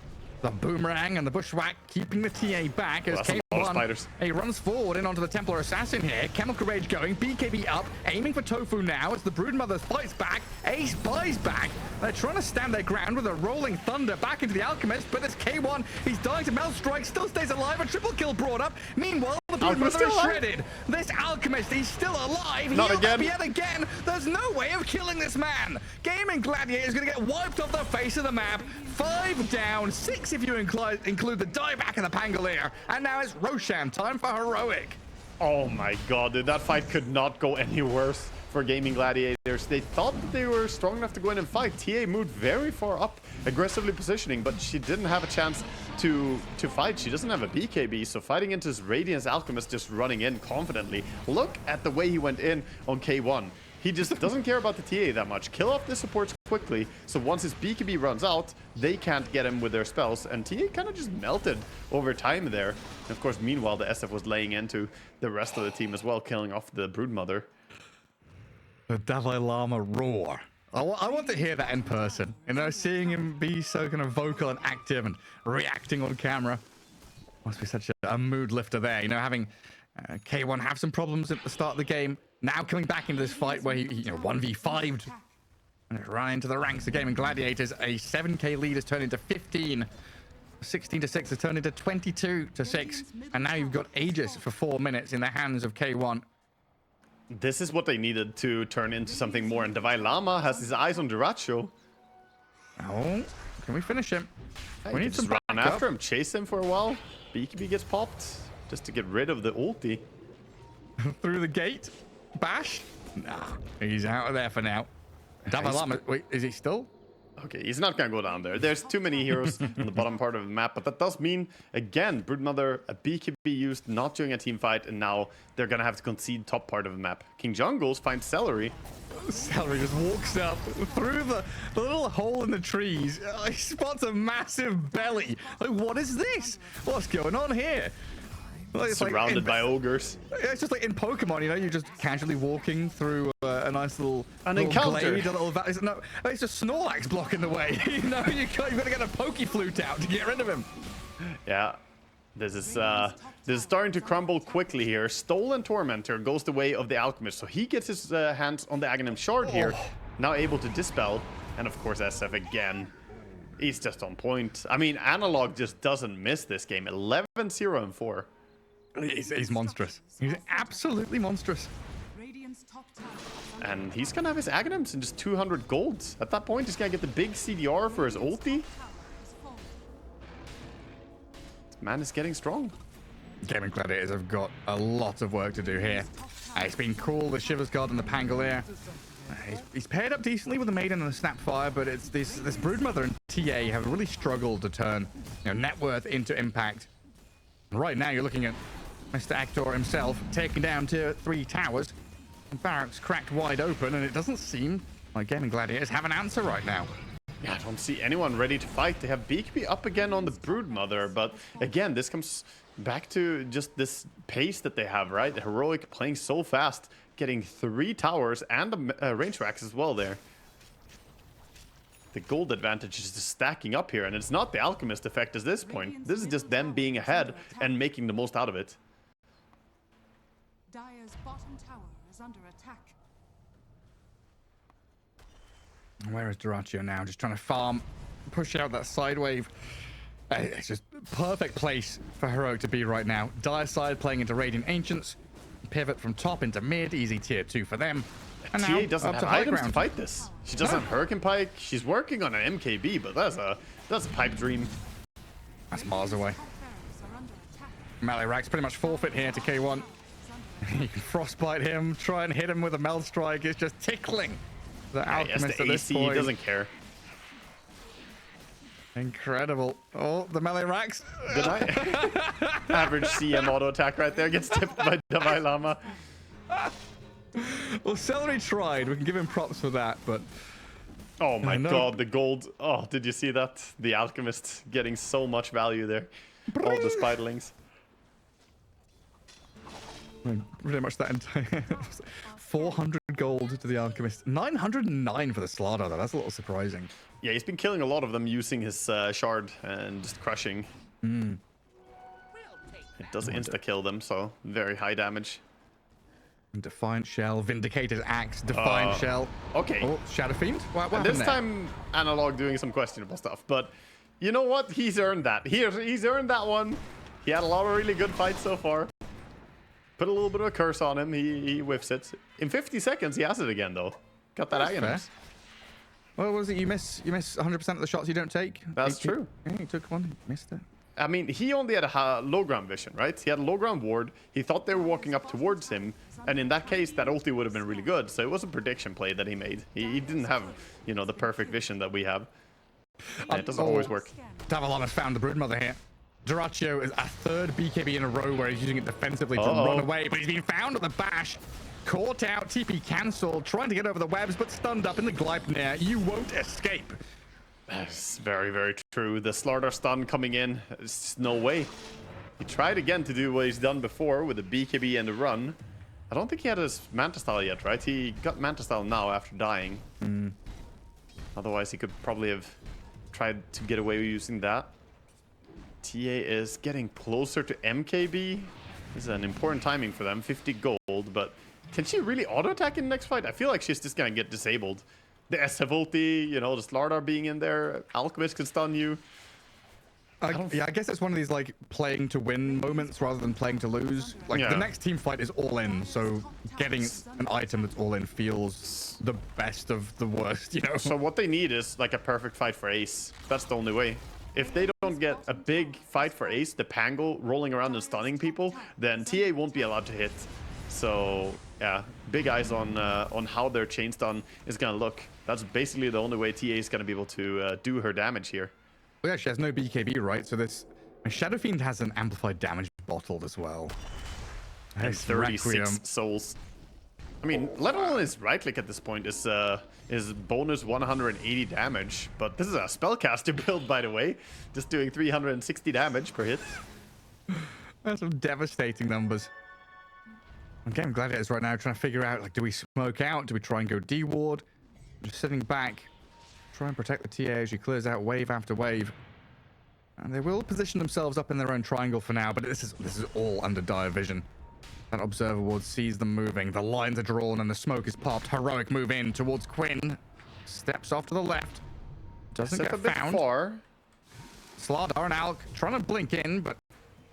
The Boomerang and the Bushwhack keeping the TA back as K1 he runs forward in onto the Templar Assassin here. Chemical Rage going, BKB up, aiming for Tofu now as the Broodmother fights back. Ace buys back. They're trying to stand their ground with a Rolling Thunder back into the Alchemist, but this K1, he's dying to Melt Strike, still stays alive, a triple kill brought up. Meanwhile, the Broodmother is shredded. This Alchemist, he's still alive. Not again. Yet again. There's no way of killing this man. Gaimin Gladiator is going to get wiped off the face of the map. 5 down, 6 if you include the dieback and the Pangolier. And now it's Roshan time for Heroic. Oh my god, dude, that fight could not go any worse for Gaimin Gladiators. They thought that they were strong enough to go in and fight. TA moved very far up, aggressively positioning, but she didn't have a chance to fight. She doesn't have a BKB, so fighting into his Radiance Alchemist just running in confidently. Look at the way he went in on K1. He just doesn't care about the TA that much. Kill off the supports quickly, so once his BKB runs out, they can't get him with their spells, and TA kind of just melted over time there. And of course, meanwhile, the SF was laying into the rest of the team as well, killing off the Broodmother. The Dalai Lama roar. I want to hear that in person. You know, seeing him be so kind of vocal and active and reacting on camera must be such a mood lifter there. You know, having K1 have some problems at the start of the game. Now coming back into this fight where he 1v5'd and ran into the ranks of Gaimin Gladiators. A 7k lead has turned into 15. 16-6 has turned into 22-6. And now you've got Aegis for 4 minutes in the hands of K1. This is what they needed to turn into something more. And Dalai Lama has his eyes on Duracho. Oh, can we finish him? We need some run after him, chase him for a while. BKB gets popped just to get rid of the ulti. Through the gate. Bash? Nah, he's out of there for now. Dalai Lama, wait, is he still? Okay, he's not gonna go down there. There's too many heroes on the bottom part of the map, but that does mean, again, Broodmother, a BKB used not during a team fight, and now they're gonna have to concede top part of the map. King Jungles finds Celery. Celery just walks up through the little hole in the trees. He spots a massive belly. Like, what is this? What's going on here? Like, it's surrounded by ogres. It's just like in Pokemon, you know, you're just casually walking through a nice little encounter. Glade, no, it's just Snorlax blocking the way. You know, you've got to get a Pokeflute out to get rid of him. Yeah, this is starting to crumble quickly here. Stolen Tormentor goes the way of the Alchemist, so he gets his hands on the Aghanim Shard here, now able to dispel, and of course SF again. He's just on point. I mean, Analog just doesn't miss this game. 11-0-4. He's monstrous. He's absolutely monstrous. And he's gonna have his Aghanims in just 200 gold. At that point, he's gonna get the big CDR for his ulti. This man is getting strong. Gaimin Gladiators have got a lot of work to do here. It's been cool, the Shivers Guard and the Pangolier. He's paired up decently with the Maiden and the Snapfire, but it's this Broodmother and TA have really struggled to turn net worth into impact. And right now you're looking at Mr. Actor himself taking down tier 3 towers. And barracks cracked wide open, and it doesn't seem like Gaimin Gladiators have an answer right now. Yeah, I don't see anyone ready to fight. They have BKB up again on the Broodmother, but again, this comes back to just this pace that they have, right? The Heroic playing so fast, getting 3 towers and a range racks as well there. The gold advantage is just stacking up here, and it's not the Alchemist effect at this point. This is just them being ahead and making the most out of it. Dire's bottom tower is under attack. Where is Dyrachyo now? Just trying to farm, push out that side wave. It's just perfect place for Heroic to be right now. Dire side playing into Radiant Ancients. Pivot from top into mid. Easy tier 2 for them. And TA now doesn't up have to high items ground. to fight this. She doesn't have Hurricane Pike. She's working on an MKB, but that's a pipe dream. That's miles away. Top barracks are under attack. Melee Rack's pretty much forfeit here to K1. You can frostbite him, try and hit him with a Meld Strike. It's just tickling the Alchemist at this AC point. doesn't care. Incredible. Oh, the Melee Racks. Good night. Average CM auto attack right there gets tipped by Dalai Lama. Well, Celery tried. We can give him props for that, but Oh my no. god, the gold. Oh, did you see that? The Alchemist getting so much value there. All the Spiderlings. pretty much that entire 400 gold to the Alchemist. 909 for the Slardar, though. That's a little surprising. Yeah, he's been killing a lot of them using his shard and just crushing. It does insta-kill them, so very high damage. Defiant Shell, Vindicated Axe, Defiant Shell. Okay. Oh, Shadow Fiend? What And happened this there? time, Analog doing some questionable stuff, but you know what? He's earned that. He's earned that one. He had a lot of really good fights so far. Put a little bit of a curse on him. He whiffs it. In 50 seconds, he has it again, though. Got that Agonist. Well, what was it? You miss 100% of the shots you don't take? That's true. Yeah, he took one, missed it. I mean, he only had a low ground vision, right? He had a low ground ward. He thought they were walking up towards him. And in that case, that ulti would have been really good. So it was a prediction play that he made. He didn't have, you know, the perfect vision that we have. And it doesn't always work. Davalon has found the Broodmother here. Dyrachyo is a third BKB in a row where he's using it defensively to run away. But he's been found at the bash. Caught out, TP cancelled, trying to get over the webs, but stunned up in the Gleipnir. You won't escape. That's very, very true. The Slardar stun coming in. There's just no way. He tried again to do what he's done before with the BKB and the run. I don't think he had his Manta Style yet, right? He got Manta Style now after dying. Otherwise, he could probably have tried to get away with using that. TA is getting closer to MKB. This is an important timing for them. 50 gold, but can she really auto-attack in the next fight? I feel like she's just gonna get disabled. The SF ulti, you know, the Slardar being in there. Alchemist can stun you. Yeah, I guess it's one of these like playing to win moments rather than playing to lose. Like the next team fight is all in, so getting an item that's all in feels the best of the worst, you know. So what they need is like a perfect fight for Ace. That's the only way. If they don't get a big fight for Ace, the Pango rolling around and stunning people, then TA won't be allowed to hit. So yeah, big eyes on how their chain stun is gonna look. That's basically the only way TA is gonna be able to do her damage here. Well, yeah, she has no BKB, right? So this Shadow Fiend has an amplified damage bottled as well. And 36 souls. I mean, let alone his right click at this point is bonus 180 damage, but this is a spellcaster build, by the way, just doing 360 damage per hit. That's some devastating numbers. Gaimin Gladiators right now trying to figure out, like, do we smoke out? Do we try and go D-ward? Just sitting back, try and protect the TA as she clears out wave after wave. And they will position themselves up in their own triangle for now, but this is all under dire vision. That observer ward sees them moving. The lines are drawn and the smoke is popped. Heroic move in towards Quinn. Steps off to the left. Doesn't get found. Slardar and Alk trying to blink in, but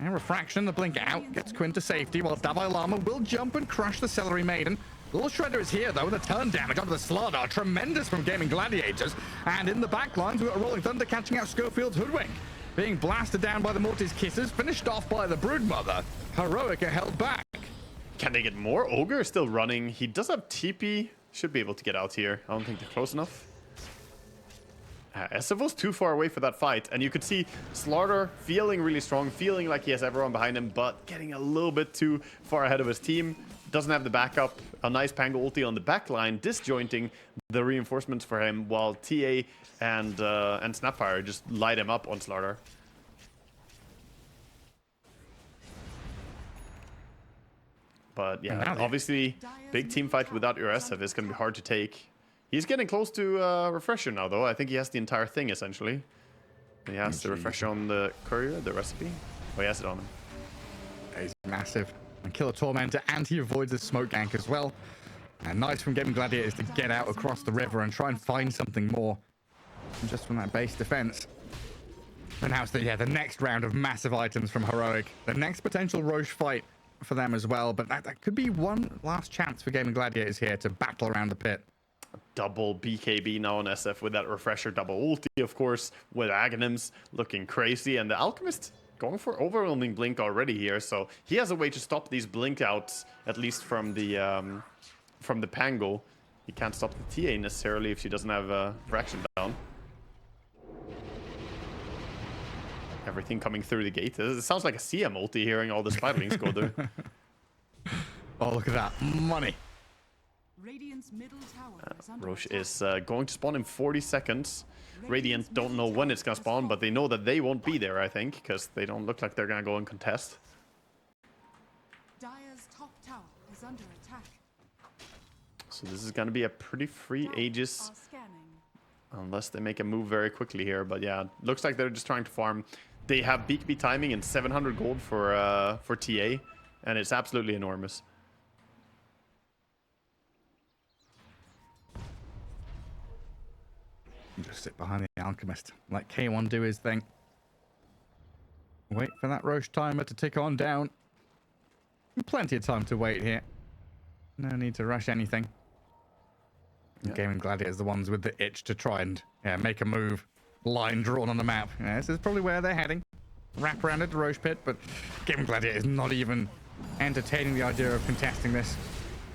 refraction, the blink out, gets Quinn to safety, while Dalai Lama will jump and crush the Celery Maiden. Little Shredder is here, though, with a turn damage onto the Slardar. Tremendous from Gaimin Gladiators. And in the back lines, we've got Rolling Thunder catching out Schofield's Hoodwink. Being blasted down by the Mortis Kisses, finished off by the Broodmother. Heroic are held back. Can they get more? Ogre is still running. He does have TP. Should be able to get out here. I don't think they're close enough. SF was too far away for that fight, and you could see Slaughter feeling really strong, feeling like he has everyone behind him, but getting a little bit too far ahead of his team. Doesn't have the backup. A nice Pango ulti on the back line, disjointing the reinforcements for him, while TA and Snapfire just light him up on Slaughter. But yeah, obviously, big team fight without your SF is going to be hard to take. He's getting close to Refresher now, though. I think he has the entire thing, essentially. He has the Refresher on the courier, the recipe. Oh, he has it on him. He's massive. And Killer Tormentor, and he avoids the smoke gank as well. And nice from Gaimin Gladiators to get out across the river and try and find something more just from that base defense. And now it's the next round of massive items from Heroic. The next potential Roche fight for them as well, but that could be one last chance for Gaimin Gladiators here to battle around the pit. Double BKB now on SF with that Refresher, double ulti, of course, with Aghanims looking crazy, and the Alchemist going for overwhelming blink already here, so he has a way to stop these blink outs, at least from the Pango. He can't stop the TA necessarily if she doesn't have fraction down. Everything coming through the gate. It sounds like a CM ulti hearing all the spiderlings go through. Oh, look at that money. Radiant's middle tower is under Roche attack. is going to spawn in 40 seconds. Radiant don't know when it's going to spawn, but they know that they won't be there, I think, because they don't look like they're going to go and contest. Dire's top tower is under attack. So this is going to be a pretty free Aegis, Are scanning. unless they make a move very quickly here. But yeah, looks like they're just trying to farm. They have BKB timing and 700 gold for TA, and it's absolutely enormous. Just sit behind the Alchemist. Let K1 do his thing. Wait for that Roche timer to tick on down. Plenty of time to wait here. No need to rush anything. Yeah. Gaimin Gladiators, the ones with the itch to try and make a move. Line drawn on the map. Yeah, this is probably where they're heading. Wrap around at the Roche pit, but Gaimin Gladiators not even entertaining the idea of contesting this.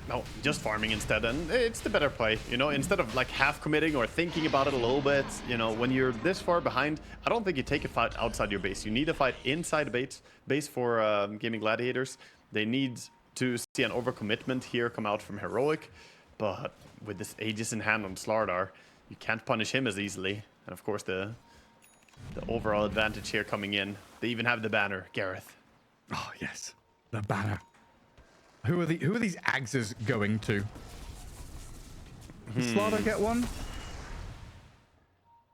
No, just farming instead, and it's the better play, you know, instead of like half committing or thinking about it a little bit, you know, when you're this far behind, I don't think you take a fight outside your base. You need a fight inside the base for Gaimin Gladiators. They need to see an overcommitment here come out from Heroic, but with this Aegis in hand on Slardar, you can't punish him as easily. And of course, the overall advantage here coming in. They even have the banner, Gareth. Oh yes, the banner. Who are these Axes going to? Did Slaughter get one?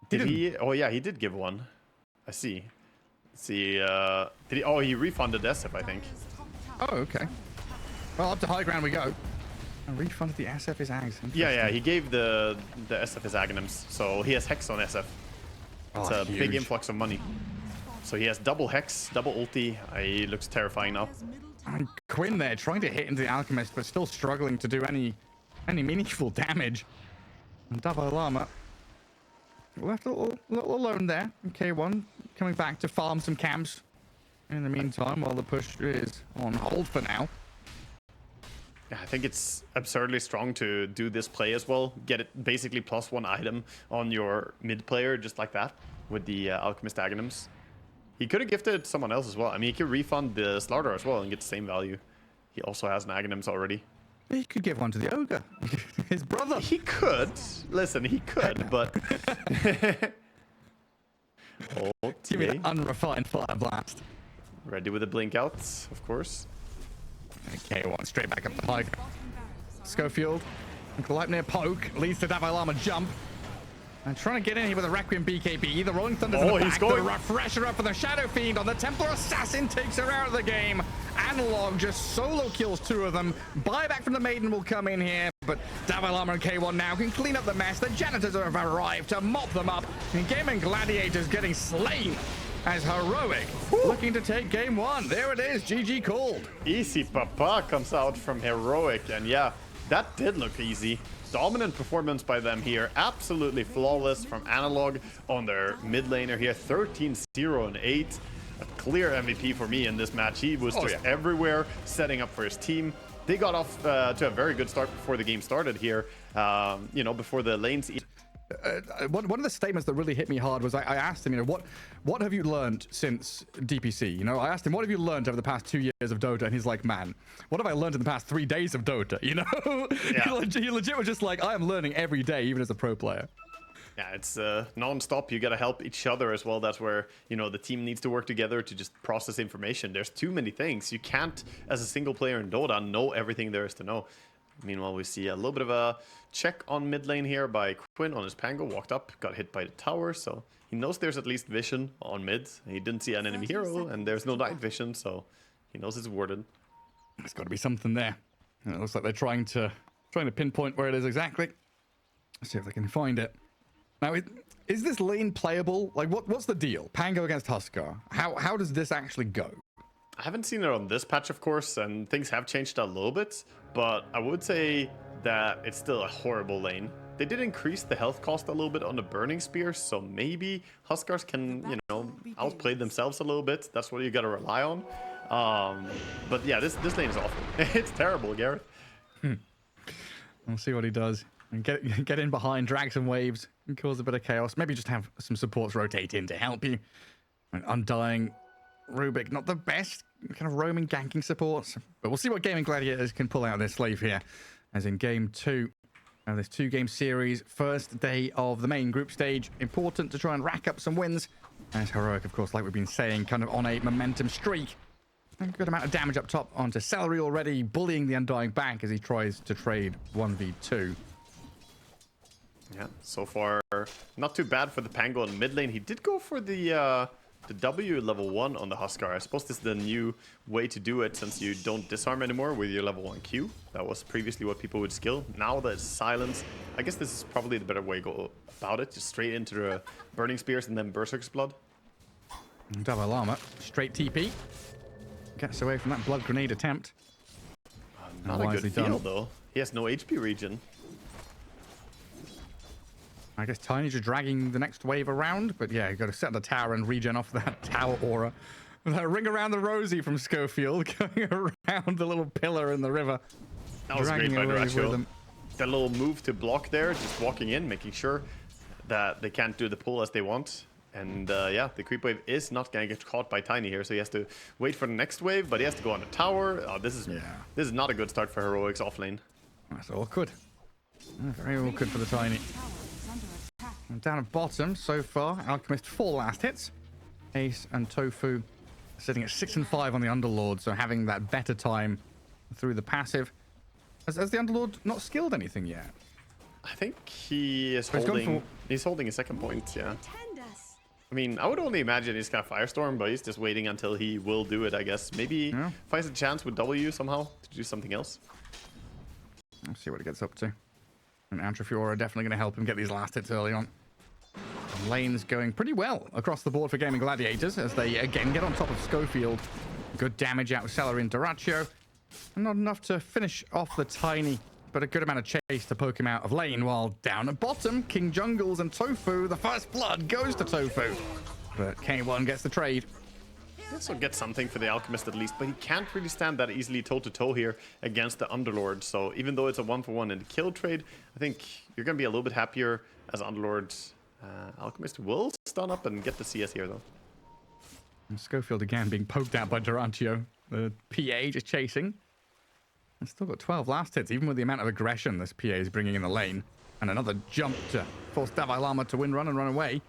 Did he? Oh yeah, he did give one. I see. Let's see. Did he? Oh, he refunded SF, I think. Dire's top tower Oh, okay. Well, up to high ground we go. And refunded the SF his Ags. Yeah, he gave the SF his Aghanims, so he has Hex on SF. It's a big huge. influx of money. So he has double Hex, double ulti. He looks terrifying now. Dire's middle tower And Quinn there trying to hit into the Alchemist, but still struggling to do any meaningful damage. And Double Llama left a little alone there. And K1 coming back to farm some camps in the meantime while the push is on hold for now. Yeah, I think it's absurdly strong to do this play as well. Get it basically +1 item on your mid player just like that with the Alchemist Aghanims. He could have gifted it to someone else as well. I mean, he could refund the Slaughter as well and get the same value. He also has an Aghanims already. He could give one to the Ogre, his brother. He could. Listen, he could, but... Oh, Give me TA. an unrefined Fire Blast. Ready with the blink outs, of course. And K1 straight back up the high. bottom barracks are Schofield, Gleipnir poke leads to Davai Lama jump. And trying to get in here with a Requiem BKB. The Rolling Thunder's in the he's back. going. The refresher up for the Shadow Fiend on the Templar Assassin takes her out of the game. Analog just solo kills two of them. Buyback from the Maiden will come in here, but Davai Lama and K1 now can clean up the mess. The Janitors have arrived to mop them up. And Gaimin Gladiators getting slain as Heroic looking to take game one. There it is, GG called. Easy Papa comes out from Heroic, and yeah, that did look easy. Dominant performance by them here, absolutely flawless from Analog on their mid laner here, 13-0 and 8. A clear MVP for me in this match. He was just everywhere, setting up for his team. they got off to a very good start before the game started here. You know, before the lanes. One of the statements that really hit me hard was I asked him, you know, what have you learned since DPC? You know, I asked him, what have you learned over the past 2 years of Dota? And he's like, man, what have I learned in the past 3 days of Dota? You know, Yeah. he legit was just like, I am learning every day, even as a pro player. Yeah, it's non-stop. You got to help each other as well. That's where, you know, the team needs to work together to just process information. There's too many things. You can't, as a single player in Dota, know everything there is to know. Meanwhile, we see a little bit of a check on mid lane here by Quinn on his Pango. Walked up, got hit by the tower, so he knows there's at least vision on mid. He didn't see an enemy hero, and there's no night vision, so he knows it's warded. There's got to be something there. And it looks like they're trying to pinpoint where it is exactly. Let's see if they can find it. Now, is this lane playable? Like, what's the deal? Pango against Huskar. How does this actually go? I haven't seen it on this patch, of course, and things have changed a little bit, but I would say that it's still a horrible lane. They did increase the health cost a little bit on the Burning Spear, so maybe Huskars can, you know, outplay themselves a little bit. That's what you gotta rely on. But yeah, this lane is awful. It's terrible, Gareth. We'll see what he does. And get in behind, drag some waves, and cause a bit of chaos. Maybe just have some supports rotate in to help you. And Undying, Rubik, not the best kind of roaming ganking supports, but we'll see what Gaimin Gladiators can pull out of their sleeve here, as in game 2 of this 2-game series, first day of the main group stage. Important to try and rack up some wins, as Heroic, of course, like we've been saying, kind of on a momentum streak. A good amount of damage up top onto Celery already, bullying the Undying back as he tries to trade 1v2. Yeah, so far not too bad for the Pango in mid lane. He did go for the W level 1 on the Huskar. I suppose this is the new way to do it, since you don't disarm anymore with your level 1 Q. That was previously what people would skill. Now that it's silence, I guess this is probably the better way to go about it. Just straight into the Burning Spears and then Berserk's Blood. Double Llama, straight TP. Gets away from that blood grenade attempt. Not a good feel, though. He has no HP regen. I guess Tiny just dragging the next wave around, but yeah, you got to set the tower and regen off that tower aura. That ring around the Rosie from Schofield, going around the little pillar in the river. That was great by Duracho. That little move to block there, just walking in, making sure that they can't do the pull as they want. And yeah, the creep wave is not going to get caught by Tiny here, so he has to wait for the next wave, but he has to go on the tower. This is not a good start for Heroics off lane. That's awkward. Very awkward for the Tiny. And down at bottom so far, Alchemist 4 last hits. Ace and Tofu sitting at 6 and 5 on the Underlord, so having that better time through the passive. Has the Underlord not skilled anything yet? I think he is he's holding a second point, yeah. I mean, I would only imagine he's got Firestorm, but he's just waiting until he will do it, I guess. Maybe finds a chance with W somehow to do something else. Let's see what he gets up to. And Antrofiora definitely going to help him get these last hits early on. And lane's going pretty well across the board for Gaimin Gladiators as they again get on top of Schofield. Good damage out of Celery and Duracho. And not enough to finish off the Tiny, but a good amount of chase to poke him out of lane, while down at bottom, King Jungles and Tofu, the first blood goes to Tofu. But K1 gets the trade. He also gets something for the Alchemist at least, but he can't really stand that easily toe-to-toe here against the Underlord. So even though it's a 1-for-1 in the kill trade, I think you're going to be a little bit happier as Underlord. Alchemist will stun up and get the CS here, though. And Schofield again being poked out by Durantio. The PA just chasing. And still got 12 last hits, even with the amount of aggression this PA is bringing in the lane. And another jump to force Davai Lama to win run and run away.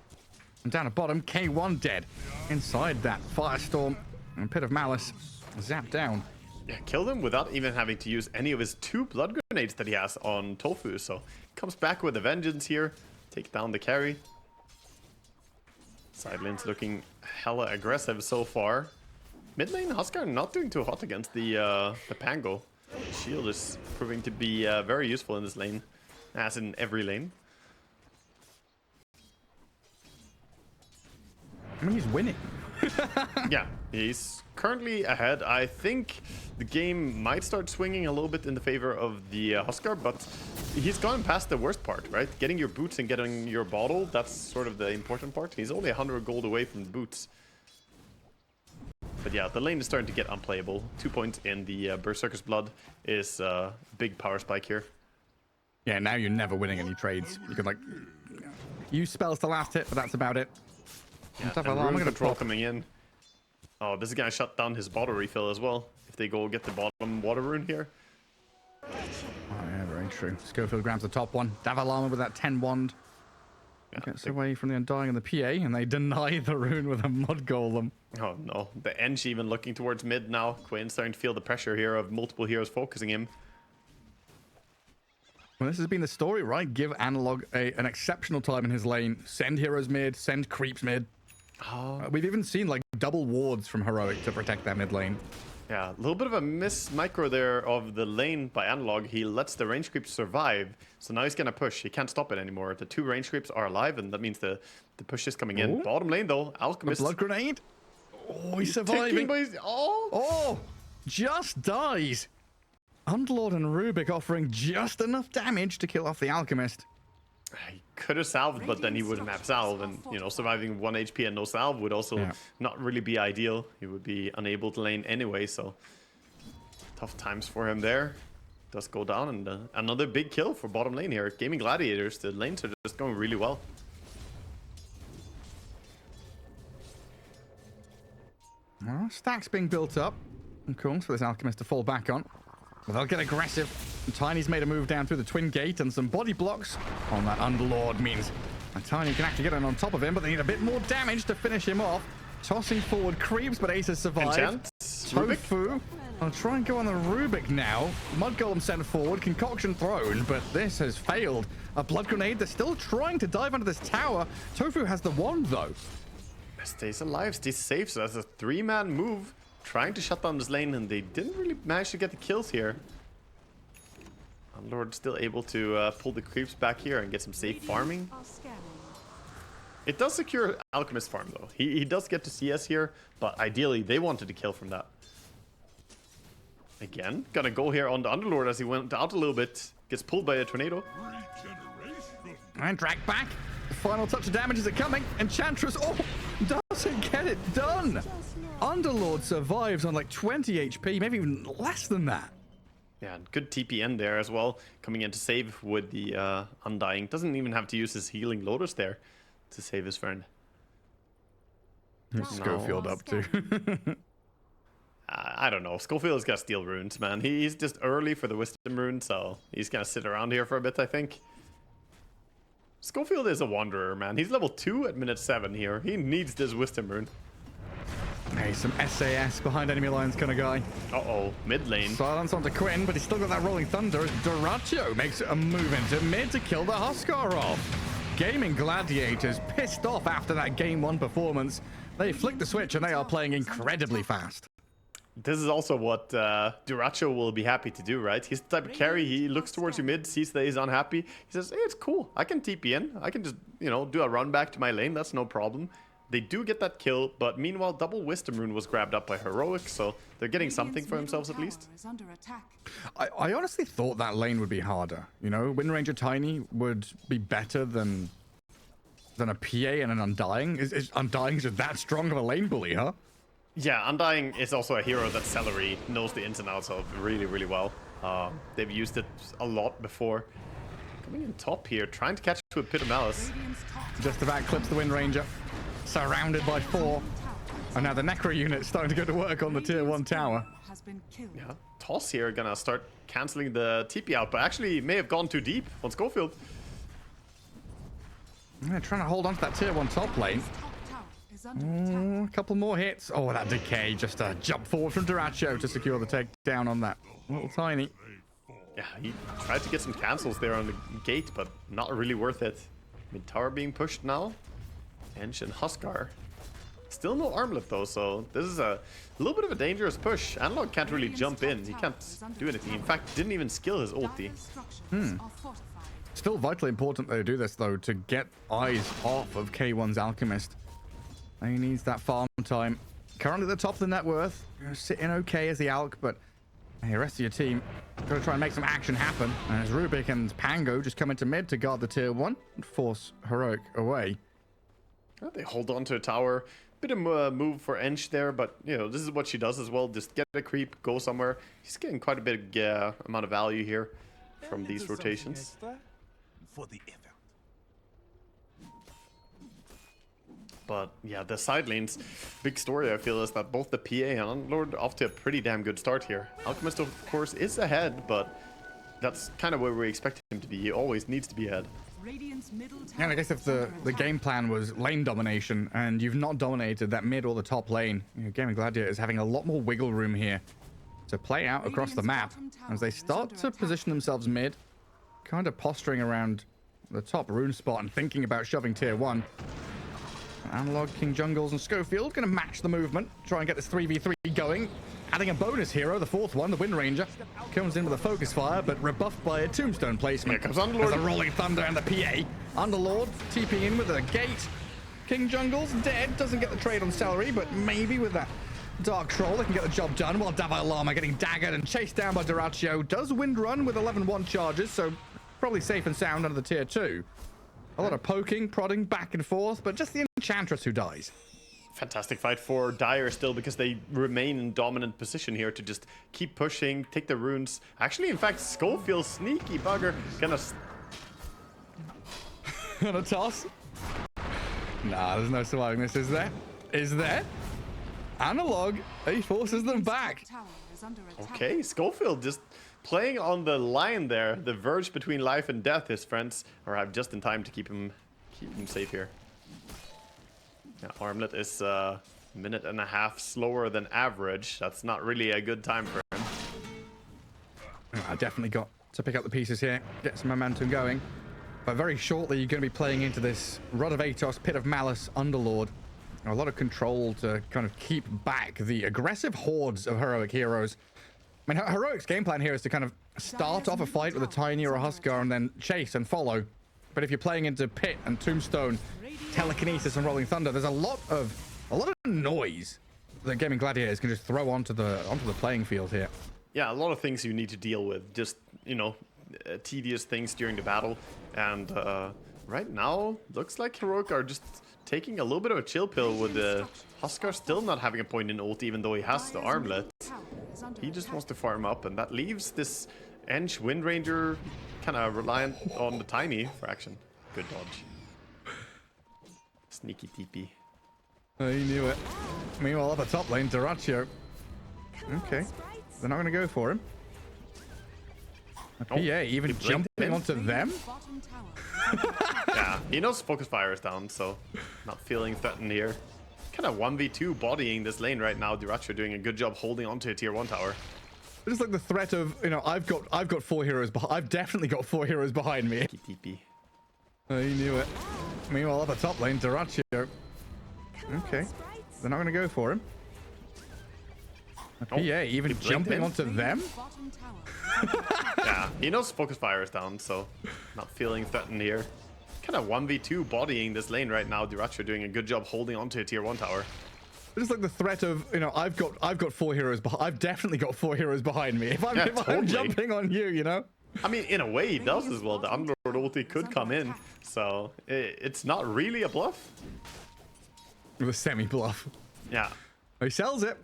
And down at bottom, K1 dead. Inside that Firestorm and Pit of Malice zapped down. Yeah, killed him without even having to use any of his 2 blood grenades that he has on Tofu. So comes back with a vengeance here. Take down the carry. Side lane's looking hella aggressive so far. Mid lane, Huskar not doing too hot against the Pango. Shield is proving to be very useful in this lane, as in every lane. I mean, he's winning. Yeah, he's currently ahead. I think the game might start swinging a little bit in the favor of the Huskar, but he's gone past the worst part, right? Getting your boots and getting your bottle, that's sort of the important part. He's only 100 gold away from the boots. But yeah, the lane is starting to get unplayable. 2 points in the Berserker's Blood is a big power spike here. Yeah, now you're never winning any trades. You can like use spells to last hit, but that's about it. Yeah, I'm and gonna rune control pop. coming in. Oh, this is gonna shut down his bottle refill as well. If they go get the bottom water rune here. Oh yeah, very true. Schofield grabs the top one. Davalama with that 10 wand. Yeah, Gets away from the Undying and the PA, and they deny the rune with a mud golem. oh no, the Ench even looking towards mid now. Quinn starting to feel the pressure here of multiple heroes focusing him. Well, this has been the story, right? Give Analog an exceptional time in his lane. Send heroes mid, send creeps mid. Oh. We've even seen like double wards from Heroic to protect that mid lane. Yeah, a little bit of a miss micro there of the lane by Analog. He lets the range creeps survive, so now he's gonna push. He can't stop it anymore. The 2 range creeps are alive, and that means the push is coming in. Ooh. Bottom lane though, A Alchemist. blood grenade. Oh, he's ticking, surviving. but Oh, just dies. Underlord and Rubik offering just enough damage to kill off the Alchemist. He could have salved, but then he wouldn't have salve, and you know, surviving 1 HP and no salve would also not really be ideal. He would be unable to lane anyway, so tough times for him there. Does go down, and another big kill for bottom lane here. Gaimin Gladiators, the lanes are just going really well. Well, stacks being built up, of course, for this Alchemist to fall back on. But they'll get aggressive. And Tiny's made a move down through the Twin Gate, and some body blocks on that Underlord means Tiny can actually get in on top of him, but they need a bit more damage to finish him off. Tossing forward creeps, but Ace has survived. Enchant, Rubik. Tofu. I'll try and go on the Rubik now. Mud Golem sent forward, concoction thrown, but this has failed. A blood grenade, they're still trying to dive under this tower. Tofu has the wand though. Stays alive, stays safe, so that's a 3-man move. Trying to shut down this lane, and they didn't really manage to get the kills here. Lord still able to pull the creeps back here and get some safe farming. It does secure Alchemist farm though. He does get to CS here, but ideally they wanted to kill from that. Again, gonna go here on the Underlord as he went out a little bit. Gets pulled by a tornado. And drag back. The final touch of damage is coming. Enchantress, doesn't get it done. Underlord survives on like 20 HP, maybe even less than that. Yeah, good TPN there as well. Coming in to save with the Undying. Doesn't even have to use his healing Lotus there to save his friend. Schofield up too. I don't know. Schofield's got steal runes, man. He's just early for the Wisdom rune, so he's gonna sit around here for a bit, I think. Schofield is a wanderer, man. He's level 2 at minute 7 here. He needs this Wisdom rune. Hey, some SAS behind enemy lines kind of guy. Uh-oh, mid lane. Silence onto Quinn, but he's still got that rolling thunder as Duracho makes a move into mid to kill the Huskar off. Gaimin Gladiators pissed off after that game 1 performance. They flick the switch and they are playing incredibly fast. This is also what Duracho will be happy to do, right? He's the type of carry. He looks towards your mid, sees that he's unhappy. He says, hey, it's cool. I can TP in. I can just, you know, do a run back to my lane. That's no problem. They do get that kill, but meanwhile, double Wisdom rune was grabbed up by Heroic, so they're getting something for themselves at least. I honestly thought that lane would be harder. You know, Wind Ranger Tiny would be better than a PA and an Undying. Is Undying just that strong of a lane bully, huh? Yeah, Undying is also a hero that Celery knows the ins and outs of really, really well. They've used it a lot before. Coming in top here, trying to catch to a Pit of Malice. Just about clips the Wind Ranger. Surrounded by 4. And now the Necro unit starting to go to work on the tier 1 tower. Yeah, Toss here gonna start cancelling the TP out, but actually may have gone too deep on Schofield. They're trying to hold on to that tier 1 top lane. A couple more hits. Oh, that decay. Just a jump forward from Duracho to secure the takedown on that little Tiny. Yeah, he tried to get some cancels there on the gate, but not really worth it. Mid tower being pushed now. Ench and Huskar. Still no armlet though, so this is a little bit of a dangerous push. Analog can't really jump in. He can't do anything. In fact, didn't even skill his ulti. Still vitally important they do this though, to get eyes off of K1's Alchemist. He needs that farm time. Currently at the top of the net worth. You're sitting okay as the Alk, but hey, the rest of your team got to try and make some action happen. And as Rubik and Pango just come into mid to guard the tier 1 and force Heroic away. They hold on to a tower. Bit of a move for Ench there, but you know, this is what she does as well. Just get a creep, go somewhere. She's getting quite a big amount of value here from these rotations. For the event. But yeah, the side lanes, big story I feel is that both the PA and Unlord off to a pretty damn good start here. Alchemist of course is ahead, but that's kind of where we expect him to be. He always needs to be ahead. Radiant's middle tower And I guess if is the under attack. game plan was lane domination and you've not dominated that mid or the top lane, you know, Gaimin Gladiators is having a lot more wiggle room here to play out across the map as they start to position themselves mid, kind of posturing around the top rune spot and thinking about shoving tier 1. Analog, King Jungles, and Schofield going to match the movement, try and get this 3v3 going. Adding a bonus hero, the fourth one, the Wind Ranger, comes in with a focus fire, but rebuffed by a tombstone placement. Here comes Underlord. There's a Rolling Thunder and the PA. Underlord TPing in with a gate. King Jungles dead, doesn't get the trade on Celery, but maybe with that Dark Troll they can get the job done, while Davai Lama getting daggered and chased down by Duraccio. Does Wind Run with 11-1 charges, so probably safe and sound under the tier 2. A lot of poking, prodding back and forth, but just the Enchantress who dies. Fantastic fight for Dire still, because they remain in dominant position here to just keep pushing, take the runes. Actually, in fact, Schofield, sneaky bugger, gonna... On a toss? Nah, there's no surviving this, is there? Is there? Analog, he forces them back. Tower is under attack. Okay, Schofield just playing on the line there, the verge between life and death. His friends arrive just in time to keep him safe here. Yeah, Armlet is a minute and a half slower than average. That's not really a good time for him. I definitely got to pick up the pieces here, get some momentum going. But very shortly, you're going to be playing into this Rod of Atos, Pit of Malice, Underlord. A lot of control to kind of keep back the aggressive hordes of heroic heroes. I mean, Heroic's game plan here is to kind of start off a fight with a Tiny or a Huskar and then chase and follow. But if you're playing into Pit and Tombstone, Telekinesis and Rolling Thunder, there's a lot of noise that Gaimin Gladiators can just throw onto the playing field here. Yeah, a lot of things you need to deal with. Just, you know, tedious things during the battle. And right now, looks like Heroic are just taking a little bit of a chill pill with the Huskar still not having a point in ult, even though he has the Armlet. He just wants to farm up, and that leaves this Ench Wind Ranger kind of reliant on the Tiny for action. Good dodge. Sneaky TP. Oh, he knew it. Meanwhile, up the top lane, Duraccio. Okay, they're not going to go for him. Oh, PA even he blinked jumping in. onto them? Bottom tower. Yeah, he knows Focus Fire is down, so not feeling threatened here. Kind of 1v2 bodying this lane right now. Duraccio doing a good job holding onto a tier 1 tower. Just like the threat of, you know, I've got 4 heroes behind. I've definitely got 4 heroes behind me. TP. Oh, he knew it. Meanwhile, up the top lane, Duraccio. Okay, they're not going to go for him. Oh, PA even he blinked jumping in. onto them? Bottom tower. Yeah, he knows Focus Fire is down, so not feeling threatened here. Kind of 1v2 bodying this lane right now. Duraccio doing a good job holding onto a tier 1 tower. Just like the threat of, you know, I've got 4 heroes behind. I've definitely got 4 heroes behind me. If I'm Totally. jumping on you, you know. I mean, in a way, he does as well. The Underlord ulti could come in, so it's not really a bluff. With a semi bluff. Yeah, He sells it.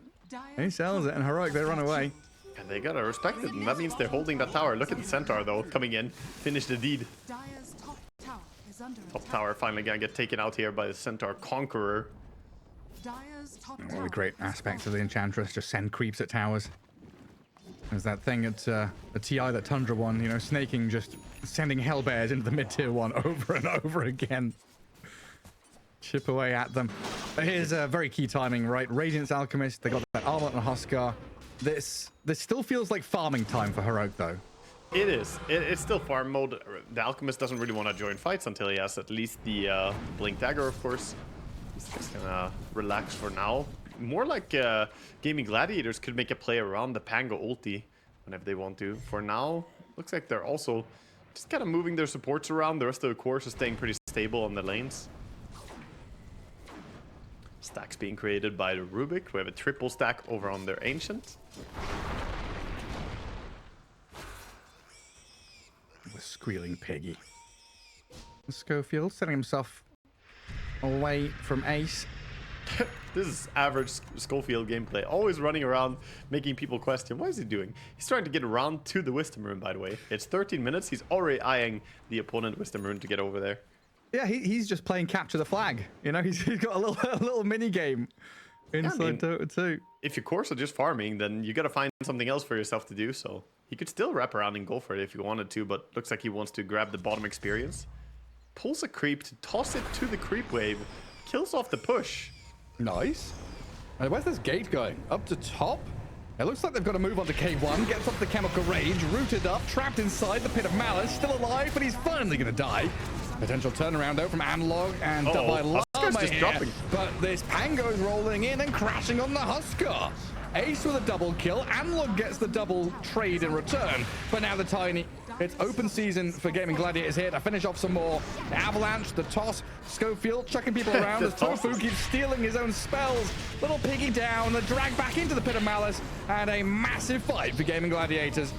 He sells it, and Heroic, they run away. and they gotta respect it, and that means they're holding that tower. Look at the Centaur, though, coming in. Finish the deed. Dire's top tower is under Top attack. tower finally gonna get taken out here by the Centaur Conqueror. Dire's top One of tower the great is aspects under of the Enchantress, just send creeps at towers. There's that thing at the TI that Tundra won, you know, snaking, just sending hellbears into the mid-tier 1 over and over again. Chip away at them. But here's a very key timing, right? Radiant's Alchemist, they got that Armlet and Huskar. This still feels like farming time for Heroic, though. It is. It's still farm mode. The Alchemist doesn't really want to join fights until he has at least the Blink Dagger, of course. He's just gonna relax for now. More like Gaimin Gladiators could make a play around the Pango ulti whenever they want to. For now, looks like they're also just kind of moving their supports around. The rest of the course is staying pretty stable on the lanes. Stacks being created by the Rubik. We have a triple stack over on their Ancient. The squealing piggy. Schofield setting himself away from Ace. This is average Schofield gameplay. Always running around, making people question, what is he doing? He's trying to get around to the Wisdom Rune, by the way. It's 13 minutes. He's already eyeing the opponent Wisdom Rune to get over there. Yeah, he's just playing capture the flag. You know, he's got a little mini game inside Dota 2. If your cores are just farming, then you got to find something else for yourself to do. So he could still wrap around and go for it if he wanted to, but looks like he wants to grab the bottom experience. Pulls a creep to toss it to the creep wave. Kills off the push. Nice. And where's this gate going? Up to top? It looks like they've got to move on to K1. Gets up the Chemical Rage. Rooted up. Trapped inside the Pit of Malice. Still alive, but he's finally going to die. Potential turnaround out from Analog and done by Llama here. Dropping. But this Pango is rolling in and crashing on the Huskar. Ace with a double kill. Analog gets the double trade in return. But now the Tiny... It's open season for Gaimin Gladiators here to finish off some more. The Avalanche, the toss, Schofield chucking people around as Tofu keeps stealing his own spells. Little Piggy down, the drag back into the Pit of Malice, and a massive fight for Gaimin Gladiators.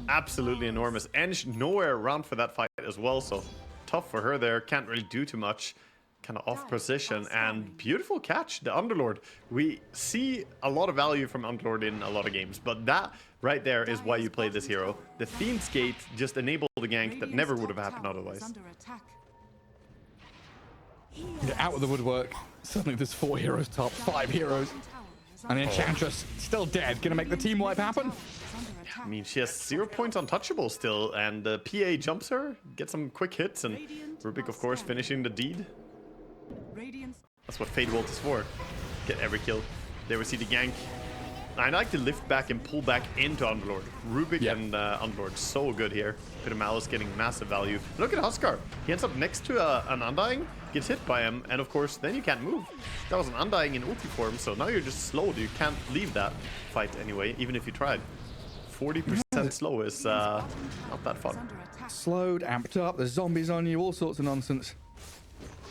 Absolutely enormous. And nowhere around for that fight as well, so tough for her there. Can't really do too much. Kind of off position, and beautiful catch, the Underlord. We see a lot of value from Underlord in a lot of games, but that right there is why you play this hero. The Fiend's Gate just enabled a gank that never would have happened otherwise. Get out of the woodwork. Suddenly there's 4 heroes top, 5 heroes. And the Enchantress still dead. Gonna make the team wipe happen? I mean, she has 0 points untouchable still, and the PA jumps her, gets some quick hits, and Rubik, of course, finishing the deed. That's what Fade Bolt is for. Get every kill. There we see the gank. I like to lift back and pull back into Underlord. Rubik and Underlord, so good here. Pit of Malice getting massive value. Look at Huskar. He ends up next to an Undying, gets hit by him, and of course, then you can't move. That was an Undying in ulti form, so now you're just slowed. You can't leave that fight anyway, even if you tried. 40% slow is not that fun. Slowed, amped up, there's zombies on you, all sorts of nonsense.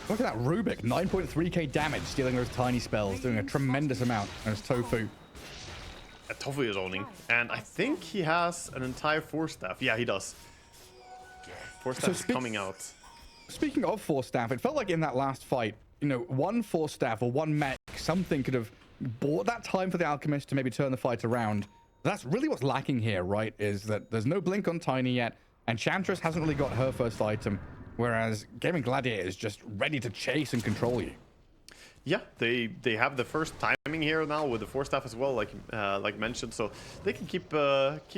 Look at that Rubik, 9.3k damage, stealing those tiny spells, doing a tremendous amount. There's Tofu. Tofu is owning, and I think he has an entire Force Staff. Yeah, he does. Force Staff is coming out. Speaking of Force Staff, it felt like in that last fight, you know, one Force Staff or one mech, something could have bought that time for the Alchemist to maybe turn the fight around. That's really what's lacking here, right? Is that there's no blink on Tiny yet, and Enchantress hasn't really got her first item. Whereas Gaimin Gladiator is just ready to chase and control you. Yeah, they have the first timing here now with the Force Staff as well, like mentioned, so they can keep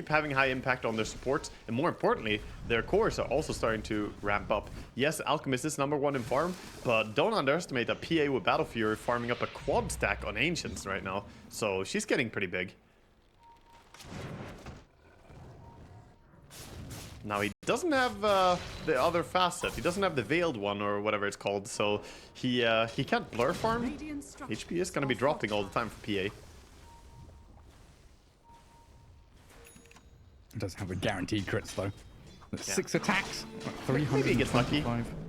having high impact on their supports, and more importantly, their cores are also starting to ramp up. Yes, Alchemist is #1 in farm, but don't underestimate that PA with Battle Fury farming up a quad stack on Ancients right now, so she's getting pretty big. Now he doesn't have the other facet. He doesn't have the veiled one or whatever it's called, so he can't blur farm. HP is going to be dropping all the time for PA. It doesn't have a guaranteed crits though. 6 attacks, 300. Maybe he gets lucky.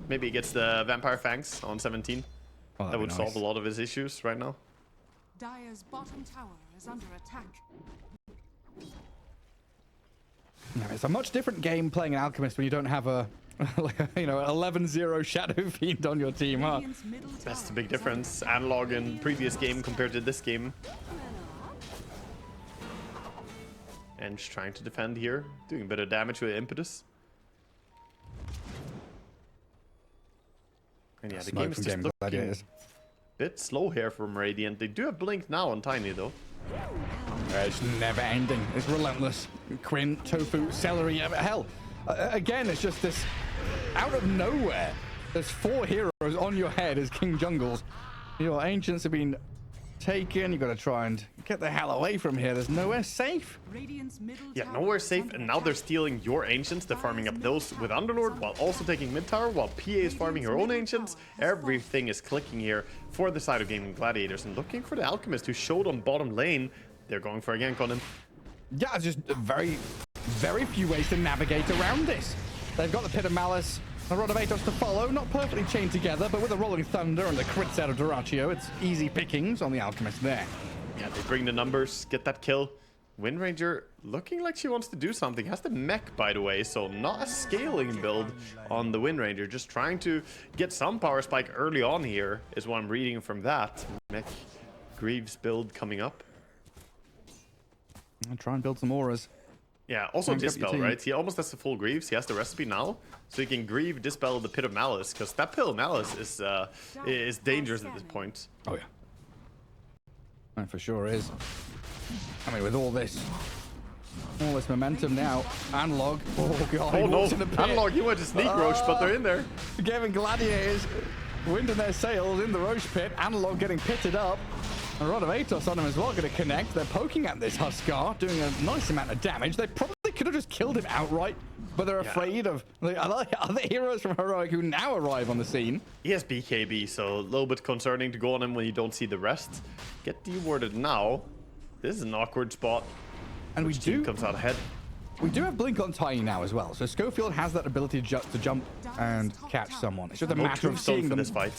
Maybe he gets the Vampire Fangs on 17. Oh, that would solve a lot of his issues right now. Dire's bottom tower is under attack. No, it's a much different game playing an Alchemist when you don't have a, you know, 11-0 Shadow Fiend on your team, huh? That's the big difference. Analog in previous game compared to this game. And just trying to defend here, doing a bit of damage with Impetus. And yeah, the game is just looking a bit slow here from Radiant. They do have Blink now on Tiny though. It's never ending. It's relentless. Quinn, Tofu, Celery, hell. Again, it's just this out of nowhere. There's 4 heroes on your head as King Jungles. Your Ancients have been taken. You've got to try and get the hell away from here. There's nowhere safe. Yeah, nowhere safe, and now they're stealing your Ancients. They're farming up those with Underlord while also taking mid tower, while PA is farming her own Ancients. Everything is clicking here for the side of Gaimin Gladiators, and looking for the Alchemist who showed on bottom lane. They're going for a gank on him. Yeah, it's just very, very few ways to navigate around this. They've got the Pit of Malice, a Rod of Atos to follow, not perfectly chained together, but with a Rolling Thunder and the crits out of Duraccio, it's easy pickings on the Alchemist there. Yeah, they bring the numbers, get that kill. Wind Ranger looking like she wants to do something. Has the mech, by the way, so not a scaling build on the Wind Ranger. Just trying to get some power spike early on here is what I'm reading from that. Mech Greaves build coming up. I'll try and build some auras. Yeah, also Dispel, right? He almost has the full Greaves. He has the recipe now, so he can Grieve, Dispel the Pit of Malice, because that Pit of Malice is dangerous at this point. Oh, yeah. That for sure is. I mean, with all this momentum now, Analog. Oh god, oh no, Analog, he went to sneak Roche, but they're in there. Gaimin Gladiators winding their sails in the Roche pit. Analog getting pitted up. A Rod of Atos on him as well, going to connect. They're poking at this Huskar, doing a nice amount of damage. They probably could have just killed him outright, but they're afraid of the other heroes from Heroic who now arrive on the scene. He has BKB, so a little bit concerning to go on him when you don't see the rest. Get dewarded now. This is an awkward spot. And which team comes out ahead? We do have Blink on Tiny now as well, so Schofield has that ability to jump and catch someone. It's just a matter of seeing them. This fight.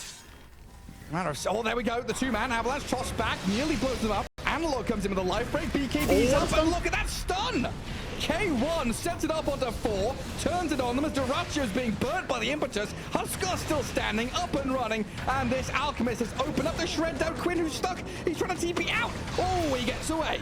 Oh, there we go. The two-man avalanche tossed back, nearly blows them up. Analog comes in with a life break. BKB's up, and look at that stun! K1 sets it up onto 4, turns it on them as Duracio's being burnt by the impetus. Huskar still standing, up and running, and this Alchemist has opened up to shred down Quinn, who's stuck. He's trying to TP out. Oh, he gets away.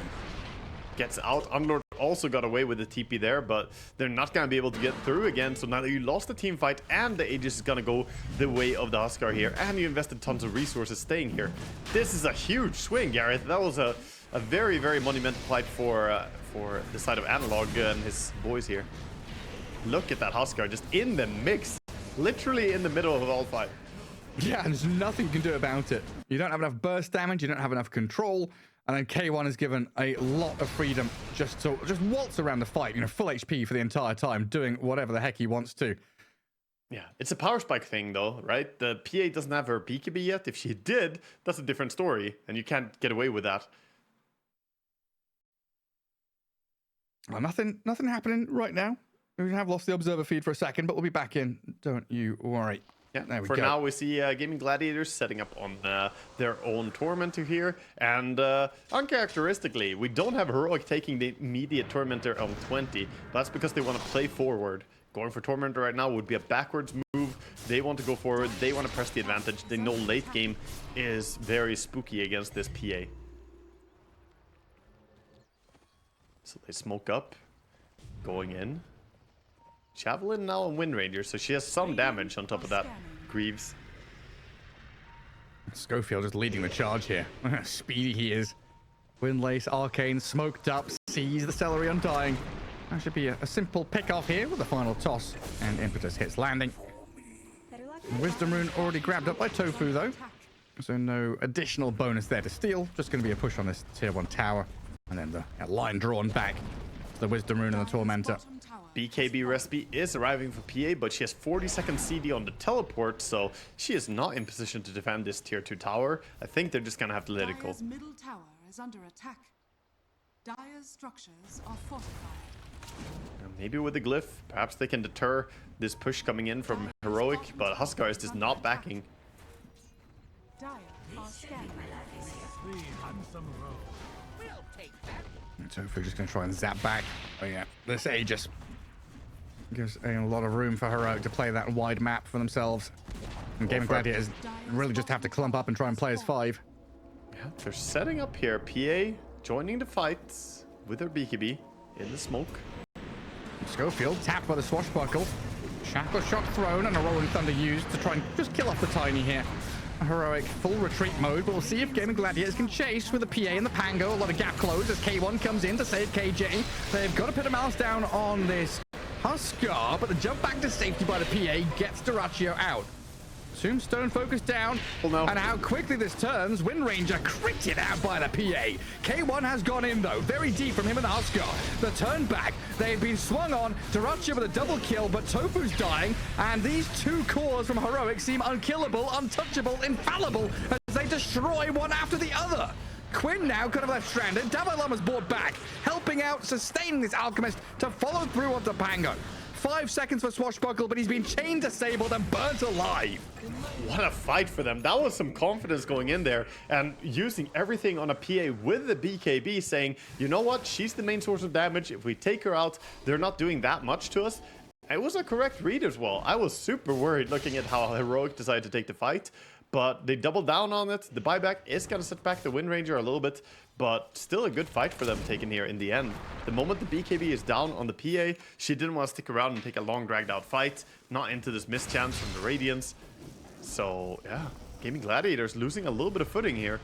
Gets out. Unlord also got away with the TP there, but they're not going to be able to get through again. So now that you lost the team fight and the Aegis is going to go the way of the Huskar here, and you invested tons of resources staying here. This is a huge swing, Gareth. That was a very, very monumental fight for the side of Analog and his boys here. Look at that Huskar just in the mix, literally in the middle of all fight. Yeah, and there's nothing you can do about it. You don't have enough burst damage, you don't have enough control. And then K1 is given a lot of freedom just to waltz around the fight, full HP for the entire time, doing whatever the heck he wants to. Yeah, it's a power spike thing though, right? The PA doesn't have her BKB yet. If she did, that's a different story, and you can't get away with that. Well, nothing happening right now. We have lost the observer feed for a second, but we'll be back in. Don't you worry. Yeah, for now we see Gaimin Gladiators setting up on their own Tormentor here, and uncharacteristically, we don't have Heroic taking the immediate Tormentor on 20. That's because they want to play forward. Going for Tormentor right now would be a backwards move. They want to go forward. They want to press the advantage. They know late game is very spooky against this PA. So they smoke up, going in. Javelin now on Wind Ranger, so she has some damage on top of that. Greaves. Schofield is leading the charge here. Speedy he is. Windlace, Arcane, smoked up, sees the Celery Undying. That should be a simple pick-off here with the final toss. And Impetus hits landing. Wisdom Rune already grabbed up by Tofu, though. So no additional bonus there to steal. Just going to be a push on this tier 1 tower. And then the line drawn back to the Wisdom Rune and the Tormentor. BKB recipe is arriving for PA, but she has 40-second CD on the teleport, so she is not in position to defend this tier 2 tower. I think they're just going to have to let it go. Dire's middle tower is under attack. Dire's structures are fortified. Maybe with the glyph, perhaps they can deter this push coming in from Heroic, but Huskar is just not backing. Dire are scanning. Tofu just going to try and zap back. Oh yeah, this Aegis gives a lot of room for Heroic to play that wide map for themselves. And Gaimin Gladiators really just have to clump up and try and play as 5. Yeah, they're setting up here. PA joining the fight with her BKB in the smoke. Schofield tapped by the swashbuckle. Shackle shot thrown and a Rolling Thunder used to try and just kill off the Tiny here. Heroic full retreat mode, but we'll see if Gaimin Gladiators can chase with the PA and the Pango. A lot of gap close as K1 comes in to save KJ. They've got to put a mouse down on this Huskar, but the jump back to safety by the PA gets Duraccio out. Tombstone focused down, and how quickly this turns. Wind Ranger critted out by the PA. K1 has gone in though, very deep from him and the Huskar. The turn back, they've been swung on. Duraccio with a double kill, but Tofu's dying, and these two cores from Heroic seem unkillable, untouchable, infallible as they destroy one after the other. Quinn now kind of left stranded. Dalai Lama's brought back, helping out, sustaining this Alchemist to follow through onto Pango. 5 seconds for Swashbuckle, but he's been chained, disabled, and burnt alive. What a fight for them. That was some confidence going in there and using everything on a PA with the BKB, saying, you know what, she's the main source of damage. If we take her out, they're not doing that much to us. It was a correct read as well. I was super worried looking at how Heroic decided to take the fight, but they doubled down on it. The buyback is going to set back the Wind Ranger a little bit, but still a good fight for them taken here in the end. The moment the BKB is down on the PA, she didn't want to stick around and take a long dragged out fight, not into this mischance from the Radiance. So yeah, Gaimin Gladiators losing a little bit of footing here.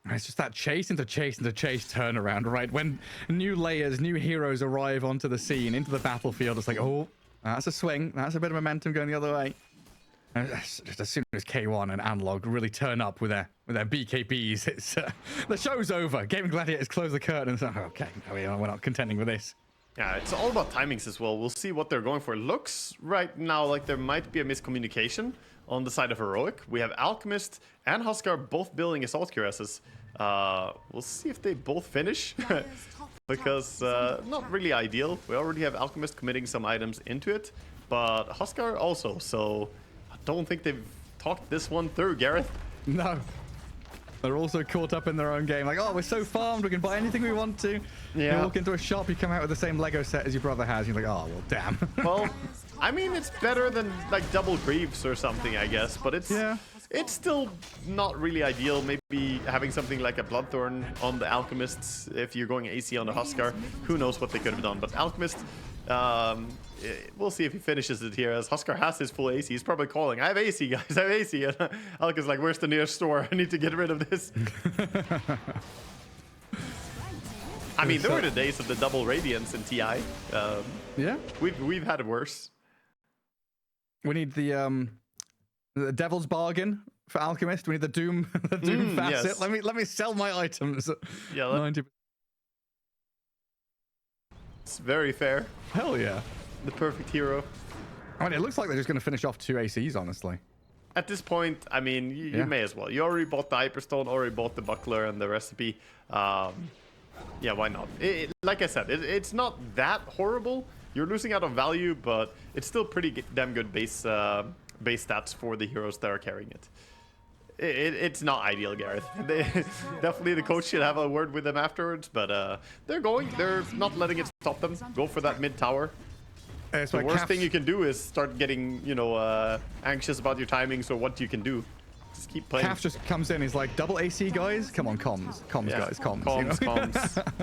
It's just that chase into chase into chase turnaround, right? When new layers, new heroes arrive onto the scene, into the battlefield, it's like, oh, that's a swing. That's a bit of momentum going the other way. And just as soon as K1 and Analog really turn up with their BKBs, it's the show's over. Gaimin Gladiators close the curtain and say, okay, we're not contending with this. Yeah, it's all about timings as well. We'll see what they're going for. It looks right now like there might be a miscommunication on the side of Heroic. We have Alchemist and Huskar both building Assault Cuirasses. We'll see if they both finish. Because not really ideal. We already have Alchemist committing some items into it. But Huskar also. So I don't think they've talked this one through, Gareth. No. They're also caught up in their own game. Like, oh, we're so farmed, we can buy anything we want to. Yeah. You walk into a shop, you come out with the same Lego set as your brother has. You're like, oh, well, damn. Well, I mean, it's better than like double Greaves or something, I guess. But it's still not really ideal. Maybe having something like a Bloodthorn on the Alchemists if you're going AC on the Huskar. Who knows what they could have done. But Alchemist, we'll see if he finishes it here, as Huskar has his full AC. He's probably calling, I have AC, guys, I have AC. And Alk is like, where's the nearest store? I need to get rid of this. I mean, there were the days of the double Radiance in TI. Yeah. We've had it worse. We need the Devil's Bargain for Alchemist. We need the Doom facet. Yes. Let me sell my items. Yeah, 90%. It's very fair. Hell yeah. The perfect hero. I mean, it looks like they're just going to finish off 2 ACs, honestly. At this point, I mean, you may as well. You already bought the Hyperstone, already bought the Buckler and the recipe. Yeah, why not? Like I said, it's not that horrible. You're losing out on value, but it's still pretty damn good base stats for the heroes that are carrying it. It's not ideal, Gareth. Definitely the coach should have a word with them afterwards, but they're not letting it stop them. Go for that mid tower. The worst thing you can do is start getting, anxious about your timings or what you can do. Just keep playing. Calf just comes in, he's like, double AC, guys? Come on, comms. Comms, yeah. Guys, comms. Comms.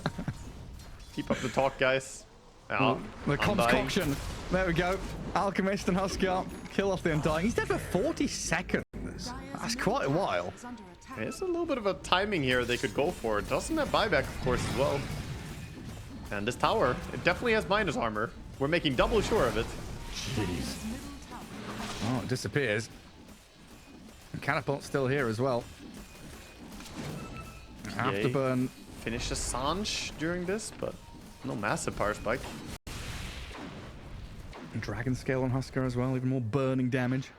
Keep up the talk, guys. Oh, the comms coction. There we go. Alchemist and Huskar kill off the Undying. He's dead for 40 seconds. That's quite a while. It's a little bit of a timing here they could go for. It doesn't have buyback, of course, as well. And this tower, it definitely has minus armor. We're making double sure of it. Jeez. Oh, it disappears. And Catapult's still here as well. Afterburn. Finish Assange during this, but no massive power spike. Dragon Scale on Huskar as well, even more burning damage.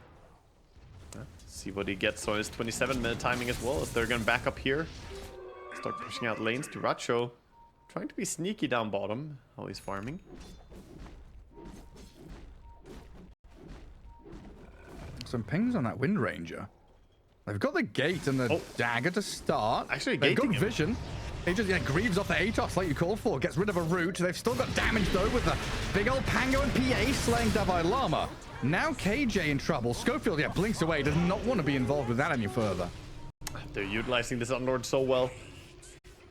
See what he gets on his 27-minute timing as well, as they're going to back up here. Start pushing out lanes to Racho. Trying to be sneaky down bottom while he's farming. Some pings on that Wind Ranger. They've got the gate and the dagger to start. Actually, they've got gating vision. He just grieves off the Atos like you called for. Gets rid of a root. They've still got damage though with the big old Pango and PA slaying Davai Lama. Now KJ in trouble. Schofield, blinks away. Does not want to be involved with that any further. They're utilizing this Unlord so well.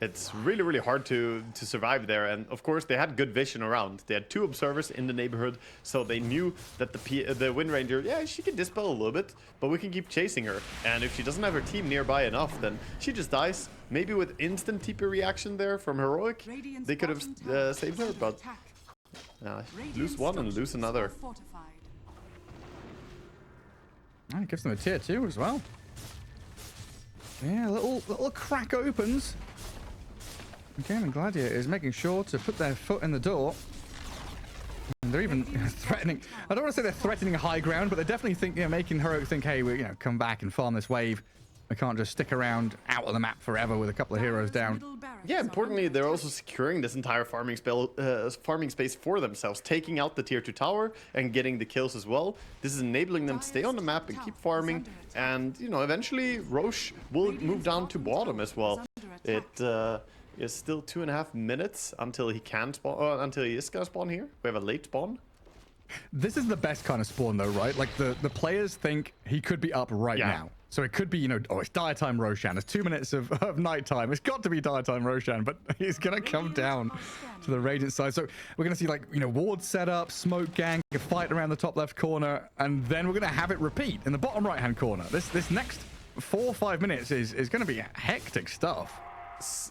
It's really, really hard to survive there. And of course, they had good vision around. They had 2 observers in the neighborhood, so they knew that the Wind Ranger, she can dispel a little bit, but we can keep chasing her. And if she doesn't have her team nearby enough, then she just dies. Maybe with instant TP reaction there from Heroic, they could have saved her, but lose one and lose another. It gives them a tier 2 as well. Yeah, little crack opens. Gaimin Gladiators making sure to put their foot in the door. And they're even threatening. I don't want to say they're threatening high ground, but they're definitely making Heroic think, hey, we come back and farm this wave. They can't just stick around out of the map forever with a couple of heroes down. Yeah, importantly, they're also securing this entire farming space for themselves, taking out the tier 2 tower and getting the kills as well. This is enabling them to stay on the map and keep farming. And, you know, eventually Roche will move down to bottom as well. It is still 2.5 minutes until he can spawn, until he is gonna spawn here. We have a late spawn. This is the best kind of spawn though, right? Like the players think he could be up right now. So it could be, you know, oh, it's dire time Roshan. It's 2 minutes of night time. It's got to be dire time Roshan, but he's going to come down to the Radiant side. So we're going to see, like, you know, ward setup, smoke gang, a fight around the top left corner, and then we're going to have it repeat in the bottom right hand corner. This next 4 or 5 minutes is going to be hectic stuff.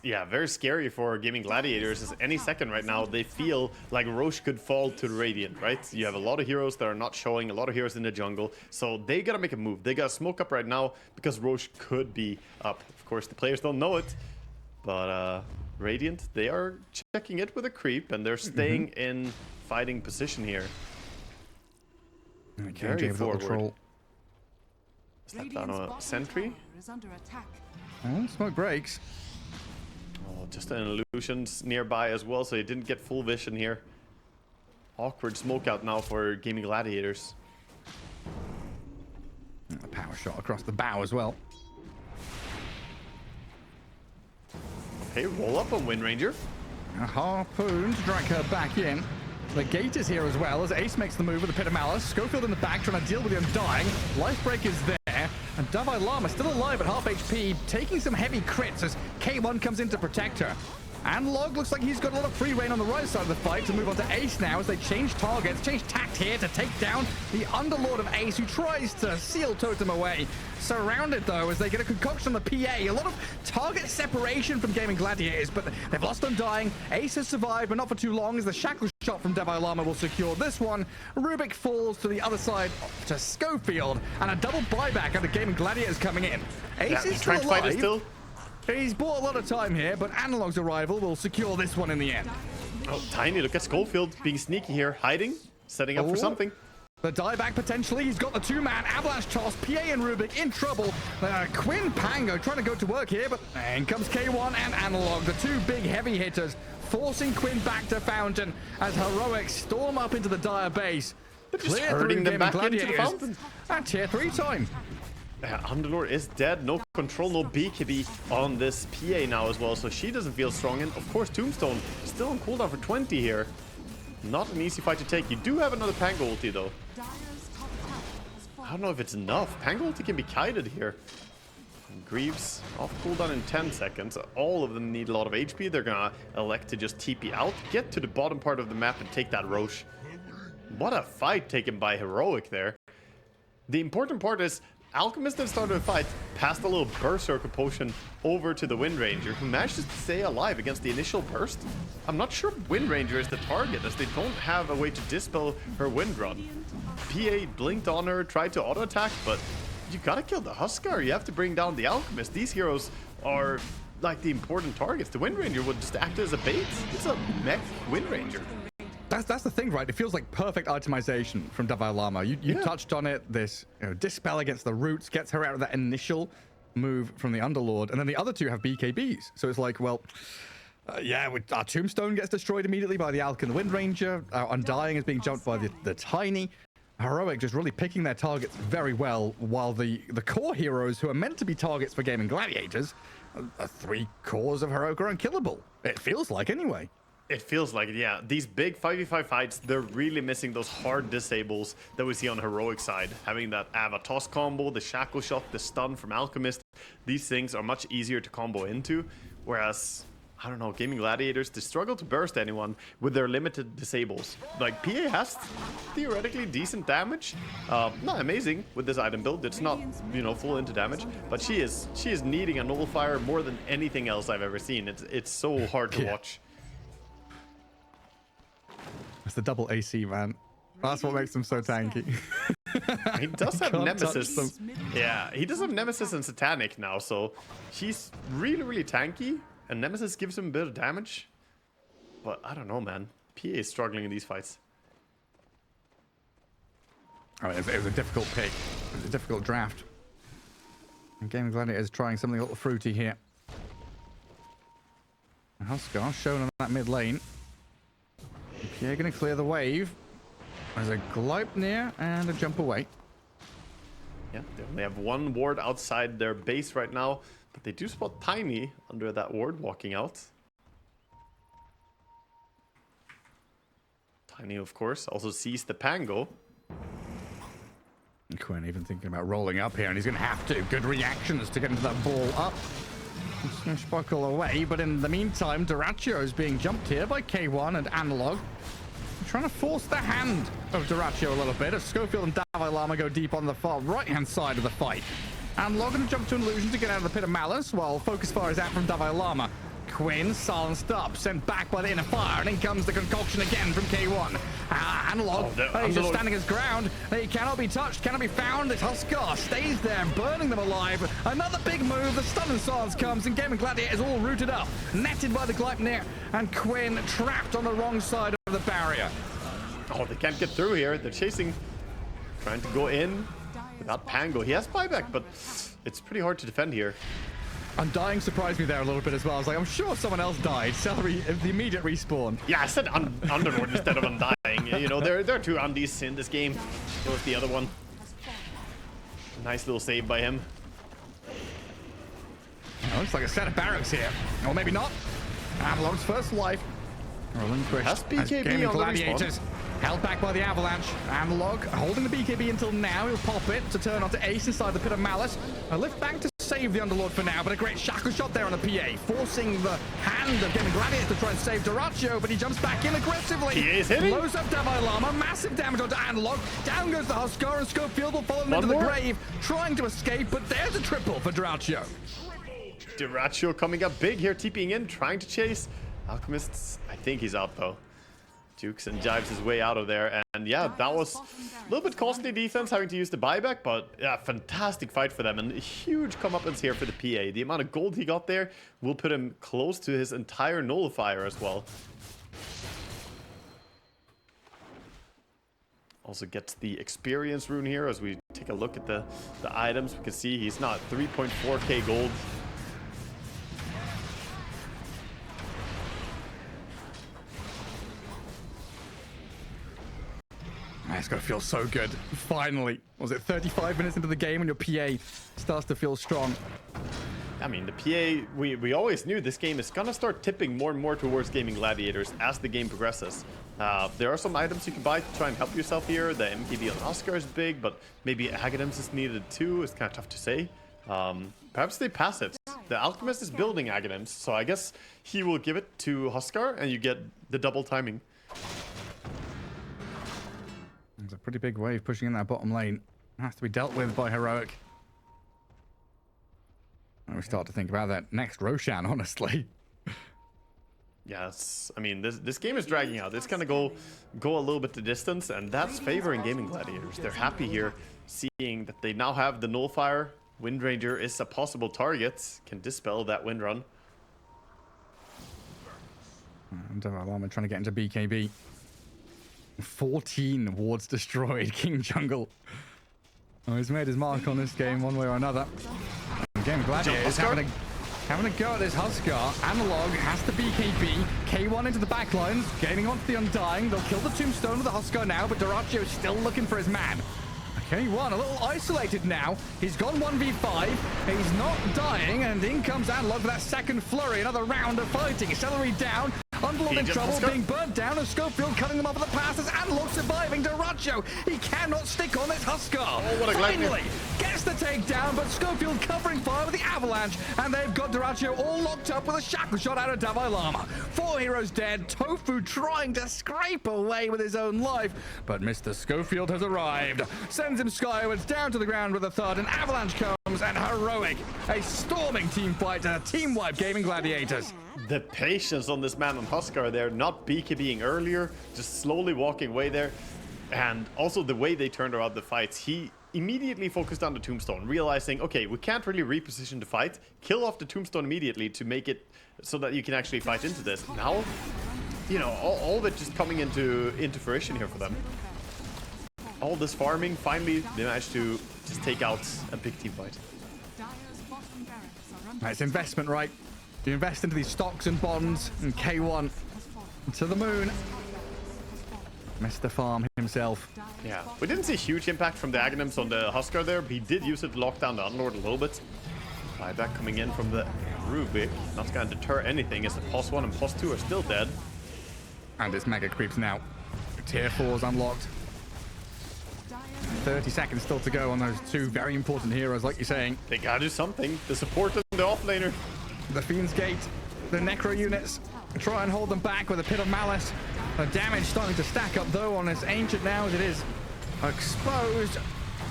Yeah, very scary for Gaimin Gladiators, as any second right now they feel like Roche could fall to the Radiant, right? You have a lot of heroes that are not showing, a lot of heroes in the jungle, so they gotta make a move. They gotta smoke up right now because Roche could be up. Of course, the players don't know it, but Radiant, they are checking it with a creep, and they're staying in fighting position here. Very forward. Step down a sentry. Oh, smoke breaks. Oh, just an illusions nearby as well, so he didn't get full vision here. Awkward smoke out now for Gaimin Gladiators. A power shot across the bow as well. Okay, roll up on Wind Ranger. A harpoon to drag her back in. The gate is here as well as Ace makes the move with the Pit of Malice. Schofield in the back trying to deal with the Undying. Lifebreak is there. And Davai Lama still alive at half HP, taking some heavy crits as K1 comes in to protect her. Analog looks like he's got a lot of free reign on the right side of the fight to move on to Ace now as they change targets, change tact here to take down the Underlord of Ace, who tries to seal Totem away. Surrounded though as they get a concoction on the PA. A lot of target separation from Gaimin Gladiators, but they've lost Undying. Ace has survived, but not for too long as the shackle shot from Davai Lama will secure this one. Rubik falls to the other side to Schofield, and a double buyback under Gaimin Gladiators coming in. Ace is still alive. He's bought a lot of time here, but Analog's arrival will secure this one in the end. Oh, Tiny, look at Schofield being sneaky here, hiding, setting up for something. The dieback potentially. He's got the two-man avalanche toss. PA and Rubik in trouble. Quinn Pango trying to go to work here, but in comes K1 and Analog, the two big heavy hitters, forcing Quinn back to Fountain as Heroics storm up into the dire base. Just hurting them back into the Fountain. At tier 3 time. Underlord is dead, no control, no BKB on this PA now as well, so she doesn't feel strong. And of course, Tombstone still on cooldown for 20 here. Not an easy fight to take. You do have another Pango ulti though. I don't know if it's enough. Pango ulti can be kited here. And Greaves off cooldown in 10 seconds. All of them need a lot of HP. They're gonna elect to just TP out, get to the bottom part of the map and take that Roche. What a fight taken by Heroic there. The important part is Alchemist then started a fight, passed a little Berserker potion over to the Wind Ranger, who manages to stay alive against the initial burst. I'm not sure Wind Ranger is the target, as they don't have a way to dispel her Wind Run. PA blinked on her, tried to auto-attack, but you gotta kill the Huskar. You have to bring down the Alchemist. These heroes are like the important targets. The Wind Ranger would just act as a bait. It's a mech Wind Ranger. That's the thing, right? It feels like perfect itemization from Davai Lama. You touched on it. This dispel against the roots gets her out of that initial move from the Underlord, and then the other two have BKBs. So it's like, well, our Tombstone gets destroyed immediately by the Alk and the Wind Ranger. Our Undying is being jumped by the Tiny. Heroic just really picking their targets very well, while the core heroes, who are meant to be targets for Gaimin Gladiators, are 3 cores of Heroic are unkillable. It feels like, anyway. It feels like it, yeah. These big 5v5 fights, they're really missing those hard disables that we see on Heroic side. Having that Ava toss combo, the shackle shot, the stun from Alchemist, these things are much easier to combo into. Whereas, I don't know, Gaimin Gladiators, they struggle to burst anyone with their limited disables. Like, PA has theoretically decent damage. Not amazing with this item build. It's not, full into damage. But she is needing a nullifier more than anything else I've ever seen. It's so hard to watch. It's the double AC, man. That's what makes him so tanky. He does have Nemesis. Yeah, he does have Nemesis and Satanic now, so she's really, really tanky. And Nemesis gives him a bit of damage. But I don't know, man. PA is struggling in these fights. Oh, it was a difficult pick. It was a difficult draft. And Gaimin Gladiators trying something a little fruity here. Huskar shown on that mid lane. Pierre going to clear the wave. There's a Gleipnir and a jump away. Yeah, they only have one ward outside their base right now, but they do spot Tiny under that ward walking out. Tiny, of course, also sees the Pango. Quinn even thinking about rolling up here, and he's going to have to. Good reactions to get into that ball up. Swashbuckle away, but in the meantime, Dyrachyo is being jumped here by K1 and Analog. Trying to force the hand of Dyrachyo a little bit as Schofield and Davai Lama go deep on the far right-hand side of the fight. Analog going to jump to an illusion to get out of the Pit of Malice, while Focus Fire is out from Davai Lama. Quinn silenced up, sent back by the inner fire, and in comes the concoction again from K1. Analog, he's just standing his ground. He cannot be touched, cannot be found. This Huskar stays there, burning them alive. Another big move, the stun and silence comes, and Gaimin Gladiators all rooted up, netted by the Gleipnir, and Quinn trapped on the wrong side of the barrier. Oh, they can't get through here. They're chasing, trying to go in without Pango. He has buyback, but it's pretty hard to defend here. Undying surprised me there a little bit as well. I was like, I'm sure someone else died. Celery, the immediate respawn. Yeah, I said Underlord instead of Undying. You know, there are two Undies in this game. There was the other one. Nice little save by him. Looks like a set of barracks here. Or maybe not. Analog's first life. Relinquished as Gaimin Gladiators. Held back by the Avalanche. Analog holding the BKB until now. He'll pop it to turn onto Ace inside the Pit of Malice. A lift back to save the Underlord for now, but a great shackle shot there on the PA, forcing the hand of Gaimin Gladiators to try and save Dyrachyo, but he jumps back in aggressively. He is hitting. Blows up Davai Lama, massive damage onto Analog. Down goes the Huskar, and Schofield will follow him into the grave, trying to escape, but there's a triple for Dyrachyo. Dyrachyo coming up big here, TPing in, trying to chase. Alchemists, I think he's out though. Jukes and jives his way out of there, and yeah, that was a little bit costly defense having to use the buyback, but yeah, fantastic fight for them, and a huge comeuppance here for the PA. The amount of gold he got there will put him close to his entire nullifier as well. Also gets the experience rune here. As we take a look at the items, we can see he's not 3.4k gold. It's going to feel so good. Finally. Was it 35 minutes into the game when your PA starts to feel strong? I mean, the PA, we always knew this game is going to start tipping more and more towards Gaimin Gladiators as the game progresses. There are some items you can buy to try and help yourself here. The MKB on Huskar is big, but maybe Aghanim's is needed too. It's kind of tough to say. Perhaps they pass it. The Alchemist is building Aghanim's, so I guess he will give it to Huskar and you get the double timing. There's a pretty big wave pushing in that bottom lane. It has to be dealt with by Heroic. And we start to think about that next Roshan, honestly. Yes, I mean, this game is dragging out. It's gonna go a little bit the distance, and that's favoring Gaimin Gladiators. They're happy here, seeing that they now have the Nullifier. Windranger is a possible target, can dispel that wind run. And Davai Lama trying to get into BKB. 14 wards destroyed. King Jungle. Oh, he's made his mark on this game one way or another. Gaimin Gladiators having a go at this Huskar. Analog has the BKB. K1 into the backlines, gaining onto the Undying. They'll kill the Tombstone with the Huskar now, but Dyrachyo is still looking for his man. K1 a little isolated now. He's gone 1v5. He's not dying, and in comes Analog for that second flurry. Another round of fighting. Celery down. Underlord in trouble, being burnt down, and Schofield cutting them off at the passes. Analog surviving. Dyrachyo, he cannot stick on this Huskar. Oh, what a Finally gets the takedown, but Schofield covering fire with the Avalanche, and they've got Dyrachyo all locked up with a shackle shot out of Davai Lama. 4 heroes dead. Tofu trying to scrape away with his own life, but Mr. Schofield has arrived. Sends him skywards, down to the ground with a thud, and Avalanche comes, and Heroic. A storming team fight and a team wipe Gaimin Gladiators. The patience on this man on Huskar there, not BKBing earlier, just slowly walking away there. And also the way they turned around the fights, he immediately focused on the Tombstone, realizing, okay, we can't really reposition the fight, kill off the Tombstone immediately to make it so that you can actually fight into this. Now, you know, all of it just coming into fruition here for them. All this farming, finally they managed to just take out a big team fight. It's investment, right? You invest into these stocks and bonds and K1 to the moon. Mr. Farm himself. Yeah, we didn't see huge impact from the Aghanims on the Huskar there, but he did use it to lock down the Unlord a little bit. Buyback coming in from the Rubik. Not going to deter anything as the POS 1 and POS 2 are still dead. And it's Mega Creeps now. Tier 4 is unlocked. 30 seconds still to go on those two very important heroes, like you're saying. They gotta do something. The support and the offlaner. The Fiend's Gate, the Necro units, try and hold them back with a Pit of Malice. The damage starting to stack up, though, on as Ancient now as it is exposed.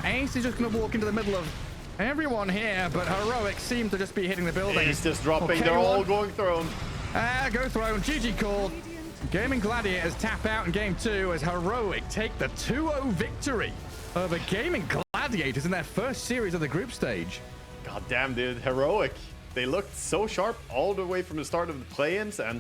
Ace is just going to walk into the middle of everyone here, but Heroic seem to just be hitting the building. He's just dropping. Okay, They're all going throne. Go throne. GG call. Gaimin Gladiators tap out in game 2 as Heroic take the 2-0 victory over Gaimin Gladiators in their first series of the group stage. God damn, dude. Heroic. They looked so sharp all the way from the start of the play-ins, and